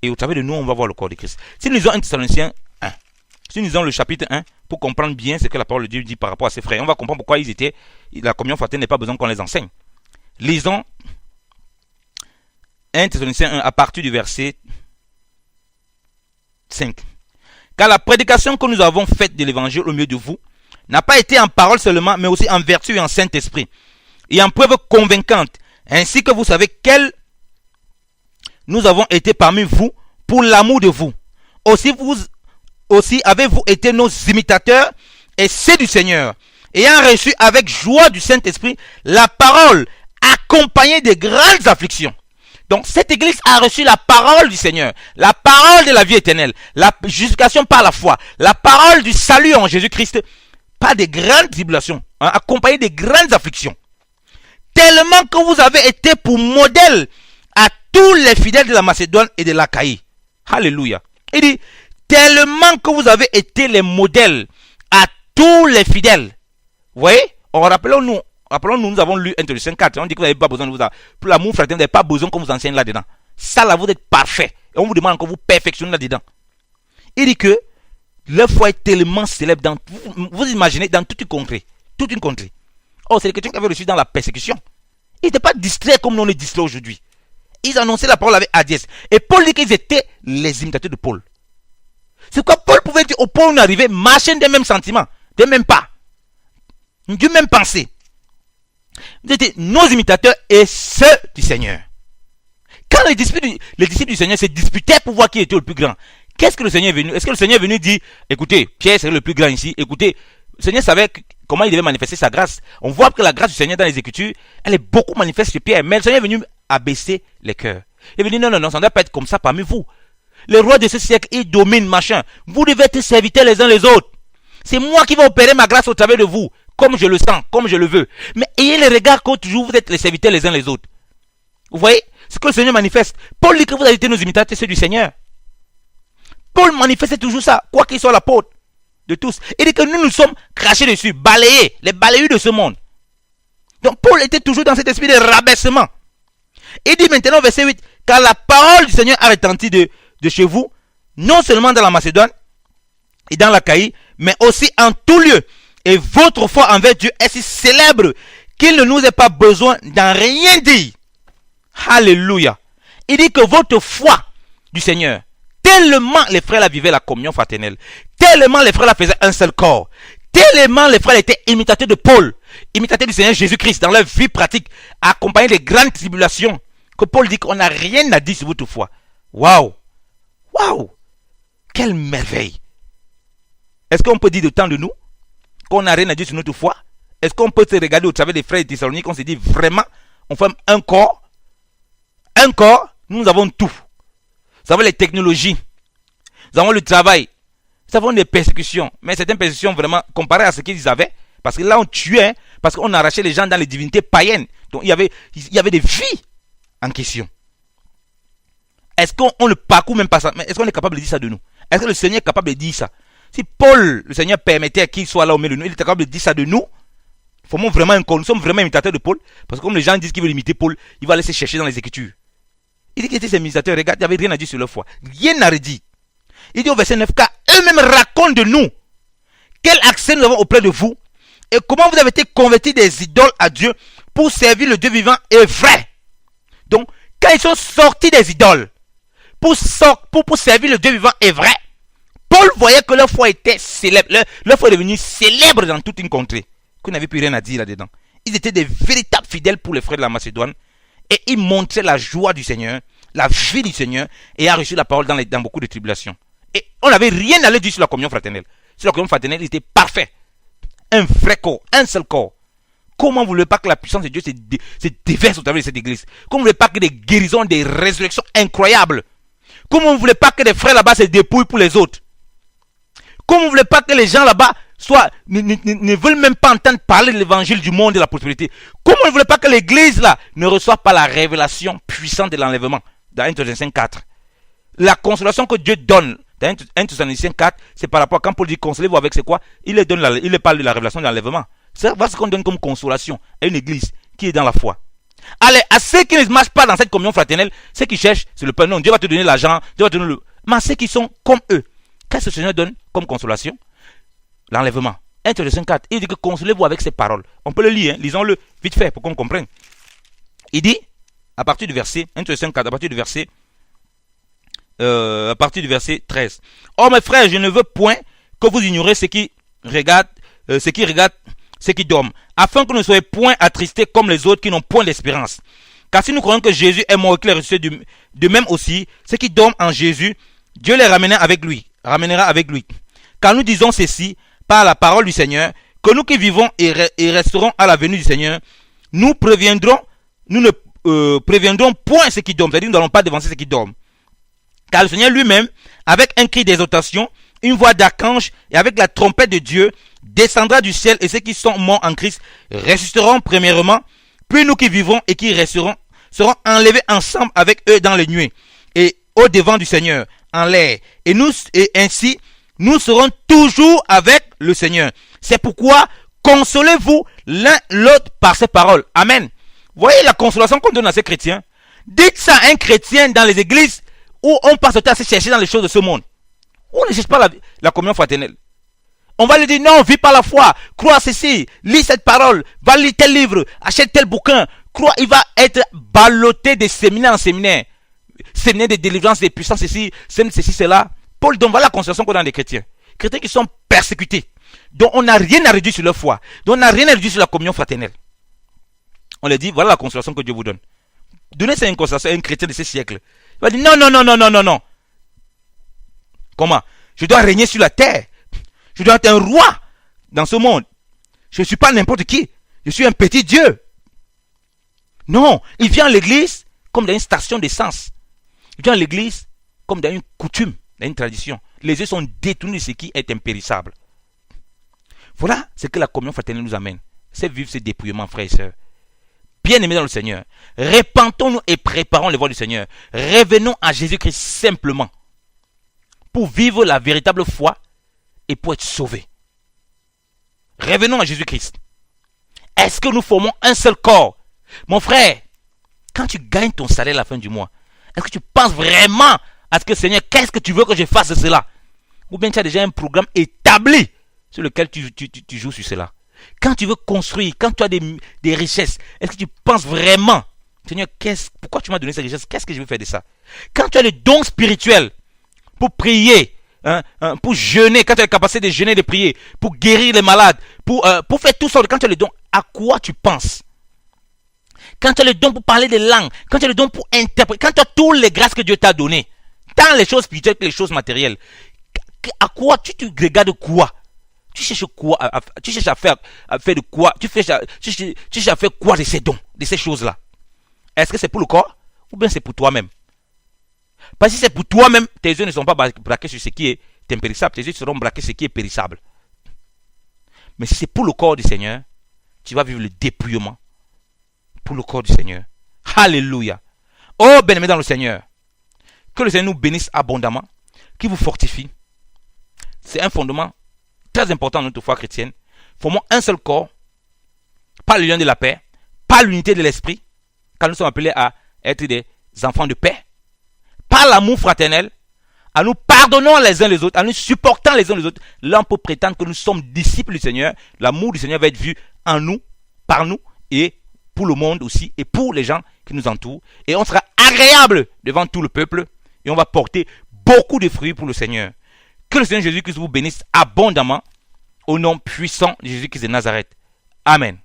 Et au travers de nous, on va voir le corps de Christ. Si nous lisons 1 Thessaloniciens 1, si nous lisons le chapitre 1, pour comprendre bien ce que la parole de Dieu dit par rapport à ses frères, on va comprendre pourquoi la communion fraternelle n'est pas besoin qu'on les enseigne. Lisons 1 Thessaloniciens 1 à partir du verset 5. Car la prédication que nous avons faite de l'évangile au milieu de vous n'a pas été en parole seulement, mais aussi en vertu et en Saint-Esprit, et en preuve convaincante, ainsi que vous savez quels nous avons été parmi vous pour l'amour de vous. Aussi avez-vous été nos imitateurs et ceux du Seigneur, ayant reçu avec joie du Saint-Esprit la parole accompagnée de grandes afflictions. Donc cette église a reçu la parole du Seigneur, la parole de la vie éternelle, la justification par la foi, la parole du salut en Jésus-Christ, pas de grandes tribulations, accompagnée de grandes afflictions. Tellement que vous avez été pour modèle à tous les fidèles de la Macédoine et de l'Achaïe. Alléluia. Il dit, tellement que vous avez été les modèles à tous les fidèles. Vous voyez? Rappelons-nous, nous avons lu 1 Thessaloniciens 4. On dit que vous n'avez pas besoin de vous. Pour l'amour fraternel, vous n'avez pas besoin qu'on vous enseigne là-dedans. Ça, là, vous êtes parfait. Et on vous demande que vous perfectionnez là-dedans. Il dit que leur foi est tellement célèbre dans. Vous imaginez, dans toute une contrée. Toute une contrée. Oh, c'est les chrétiens qui avaient reçu dans la persécution. Ils n'étaient pas distraits comme nous on est distraits aujourd'hui. Ils annonçaient la parole avec hardiesse. Et Paul dit qu'ils étaient les imitateurs de Paul. C'est quoi Paul pouvait dire au point où on arrivait, marcher des mêmes sentiments, des mêmes pas, du même pensée. Vous étiez nos imitateurs et ceux du Seigneur. Quand les disciples du Seigneur se disputaient pour voir qui était le plus grand, qu'est-ce que le Seigneur est venu? Est-ce que le Seigneur est venu dire, écoutez, Pierre c'est le plus grand ici, écoutez, le Seigneur savait comment il devait manifester sa grâce. On voit que la grâce du Seigneur dans les Écritures, elle est beaucoup manifeste chez Pierre, mais le Seigneur est venu abaisser les cœurs. Il est venu, non, ça ne doit pas être comme ça parmi vous. Les rois de ce siècle, ils dominent, machin. Vous devez être serviteurs les uns les autres. C'est moi qui vais opérer ma grâce au travers de vous, comme je le sens, comme je le veux. Mais ayez le regard que toujours vous êtes les serviteurs les uns les autres. Vous voyez ce que le Seigneur manifeste. Paul dit que vous avez été nos imitateurs, ceux du Seigneur. Paul manifestait toujours ça, quoi qu'il soit l'apôtre de tous. Il dit que nous sommes crachés dessus, balayés, les balayés de ce monde. Donc Paul était toujours dans cet esprit de rabaissement. Il dit maintenant, verset 8, Car la parole du Seigneur a retenti de chez vous, non seulement dans la Macédoine et dans l'Achaïe, mais aussi en tout lieu. Et votre foi envers Dieu est si célèbre qu'il ne nous ait pas besoin d'en rien dire. Alléluia. Il dit que votre foi du Seigneur, tellement les frères la vivaient la communion fraternelle, tellement les frères la faisaient un seul corps, tellement les frères étaient imitateurs de Paul, imitateurs du Seigneur Jésus-Christ dans leur vie pratique, accompagnés des grandes tribulations, que Paul dit qu'on n'a rien à dire sur votre foi. Waouh! Waouh! Quelle merveille! Est-ce qu'on peut dire de temps de nous qu'on n'a rien à dire sur notre foi? Est-ce qu'on peut se regarder au travers des frères de Thessalonique, on se dit vraiment, on forme un corps? Un corps, nous avons tout. Nous avons les technologies, nous avons le travail, nous avons des persécutions, mais certaines persécutions vraiment comparées à ce qu'ils avaient, parce que là on tuait, parce qu'on arrachait les gens dans les divinités païennes, donc il y avait des vies en question. Est-ce qu'on le parcourt même pas ça? Mais est-ce qu'on est capable de dire ça de nous? Est-ce que le Seigneur est capable de dire ça? Si Paul, le Seigneur permettait qu'il soit là au milieu de nous, il est capable de dire ça de nous. Nous sommes vraiment imitateurs de Paul, parce que comme les gens disent qu'ils veulent imiter Paul, il va aller se chercher dans les Écritures. Il dit qu'ils étaient ses imitateurs, regarde, il n'y avait rien à dire sur leur foi. Rien à redire. Il dit au verset 9, car eux-mêmes racontent de nous quel accès nous avons auprès de vous et comment vous avez été convertis des idoles à Dieu pour servir le Dieu vivant et vrai. Donc, quand ils sont sortis des idoles pour servir le Dieu vivant et vrai, Paul voyait que leur foi était célèbre, leur foi est devenue célèbre dans toute une contrée, qu'on n'avait plus rien à dire là-dedans. Ils étaient des véritables fidèles pour les frères de la Macédoine et ils montraient la joie du Seigneur, la vie du Seigneur et a reçu la parole dans beaucoup de tribulations. Et on n'avait rien à leur dire sur la communion fraternelle. Sur la communion fraternelle, il était parfait. Un vrai corps, un seul corps. Comment vous ne voulez pas que la puissance de Dieu se déverse au travers de cette église? Comment vous ne voulez pas que des guérisons, des résurrections incroyables? Comment vous ne voulez pas que des frères là-bas se dépouillent pour les autres? Comment vous ne voulez pas que les gens là-bas ne veulent même pas entendre parler de l'évangile du monde et de la prospérité? Comment vous ne voulez pas que l'église là ne reçoive pas la révélation puissante de l'enlèvement dans 1 Thessaloniciens 4? La consolation que Dieu donne dans 1 Thessaloniciens 4, c'est par rapport à quand Paul dit consolez-vous avec c'est quoi? Il parle de la révélation de l'enlèvement. C'est ce qu'on donne comme consolation à une église qui est dans la foi. Allez, à ceux qui ne marchent pas dans cette communion fraternelle, ceux qui cherchent, c'est le pain. Non, Dieu va te donner l'argent, Dieu va te donner le... Mais ceux qui sont comme eux, qu'est-ce que le Seigneur donne comme consolation? L'enlèvement. 1 Thessaloniciens 4, il dit que consolez-vous avec ces paroles. On peut le lire, hein? Lisons-le vite fait pour qu'on comprenne. Il dit, à partir du verset, 1 Thessaloniciens 4, à partir du verset 13. Oh mes frères, je ne veux point que vous ignorez ceux qui regardent, ceux qui dorment, afin que vous ne soyez point attristés comme les autres qui n'ont point d'espérance. Car si nous croyons que Jésus est mort et qu'il est ressuscité, de même aussi, ceux qui dorment en Jésus, Dieu les ramènera avec lui. Car nous disons ceci par la parole du Seigneur, que nous qui vivons et resterons à la venue du Seigneur, nous ne préviendrons point ceux qui dorment, c'est-à-dire nous n'allons pas devancer ceux qui dorment. Car le Seigneur lui-même, avec un cri d'exhortation, une voix d'archange et avec la trompette de Dieu, descendra du ciel et ceux qui sont morts en Christ ressusciteront premièrement, puis nous qui vivrons et qui resterons seront enlevés ensemble avec eux dans les nuées et au devant du Seigneur en l'air. Et ainsi, nous serons toujours avec le Seigneur. C'est pourquoi consolez-vous l'un l'autre par ces paroles. Amen. Voyez la consolation qu'on donne à ces chrétiens. Dites ça à un chrétien dans les églises où on passe le temps à se chercher dans les choses de ce monde. On ne cherche pas la communion fraternelle. On va lui dire non, vis par la foi, crois ceci, lis cette parole, va lire tel livre, achète tel bouquin, crois, il va être ballotté de séminaire en séminaire. Séminaire de délivrance, de puissance, ceci, cela. Paul donne, voilà la consolation qu'on a dans les chrétiens. Chrétiens qui sont persécutés, dont on n'a rien à réduire sur leur foi, dont on n'a rien à réduire sur la communion fraternelle. On leur dit, voilà la consolation que Dieu vous donne. Donnez cette consolation à un chrétien de ce siècle. Il va dire non. Comment? Je dois régner sur la terre. Je dois être un roi dans ce monde. Je ne suis pas n'importe qui. Je suis un petit Dieu. Non, il vient à l'église comme dans une station d'essence. Il vient à l'église comme dans une coutume, dans une tradition. Les yeux sont détournés de ce qui est impérissable. Voilà ce que la communion fraternelle nous amène. C'est vivre ce dépouillement, frères et sœurs. Bien-aimés dans le Seigneur, répentons-nous et préparons les voies du Seigneur. Revenons à Jésus-Christ simplement pour vivre la véritable foi et pour être sauvés. Revenons à Jésus-Christ. Est-ce que nous formons un seul corps? Mon frère, quand tu gagnes ton salaire à la fin du mois, Est-ce que tu penses vraiment à ce que Seigneur, qu'est-ce que tu veux que je fasse de cela? Ou bien tu as déjà un programme établi sur lequel tu joues sur cela. Quand tu veux construire, quand tu as des richesses, est-ce que tu penses vraiment, Seigneur, pourquoi tu m'as donné ces richesses? Qu'est-ce que je veux faire de ça? Quand tu as le don spirituel pour prier, pour jeûner, quand tu as la capacité de jeûner et de prier, pour guérir les malades, pour faire tout ça, quand tu as le don, à quoi tu penses? Quand tu as le don pour parler des langues, quand tu as le don pour interpréter, quand tu as toutes les grâces que Dieu t'a données, tant les choses spirituelles que les choses matérielles, à quoi tu regardes quoi? Tu cherches quoi? Tu cherches à faire de quoi? Tu cherches à faire quoi de ces dons, de ces choses-là? Est-ce que c'est pour le corps ou bien c'est pour toi-même? Parce que si c'est pour toi-même, tes yeux ne sont pas braqués sur ce qui est impérissable, tes yeux seront braqués sur ce qui est périssable. Mais si c'est pour le corps du Seigneur, tu vas vivre le dépouillement pour le corps du Seigneur. Alléluia. Oh, bien-aimés dans le Seigneur, que le Seigneur nous bénisse abondamment, qu'il vous fortifie. C'est un fondement très important dans notre foi chrétienne. Formons un seul corps, pas le lien de la paix, pas l'unité de l'esprit, car nous sommes appelés à être des enfants de paix, pas l'amour fraternel, en nous pardonnant les uns les autres, en nous supportant les uns les autres. Là, on peut prétendre que nous sommes disciples du Seigneur. L'amour du Seigneur va être vu en nous, par nous, et pour le monde aussi, et pour les gens qui nous entourent. Et on sera agréable devant tout le peuple, et on va porter beaucoup de fruits pour le Seigneur. Que le Seigneur Jésus-Christ vous bénisse abondamment, au nom puissant de Jésus-Christ de Nazareth. Amen.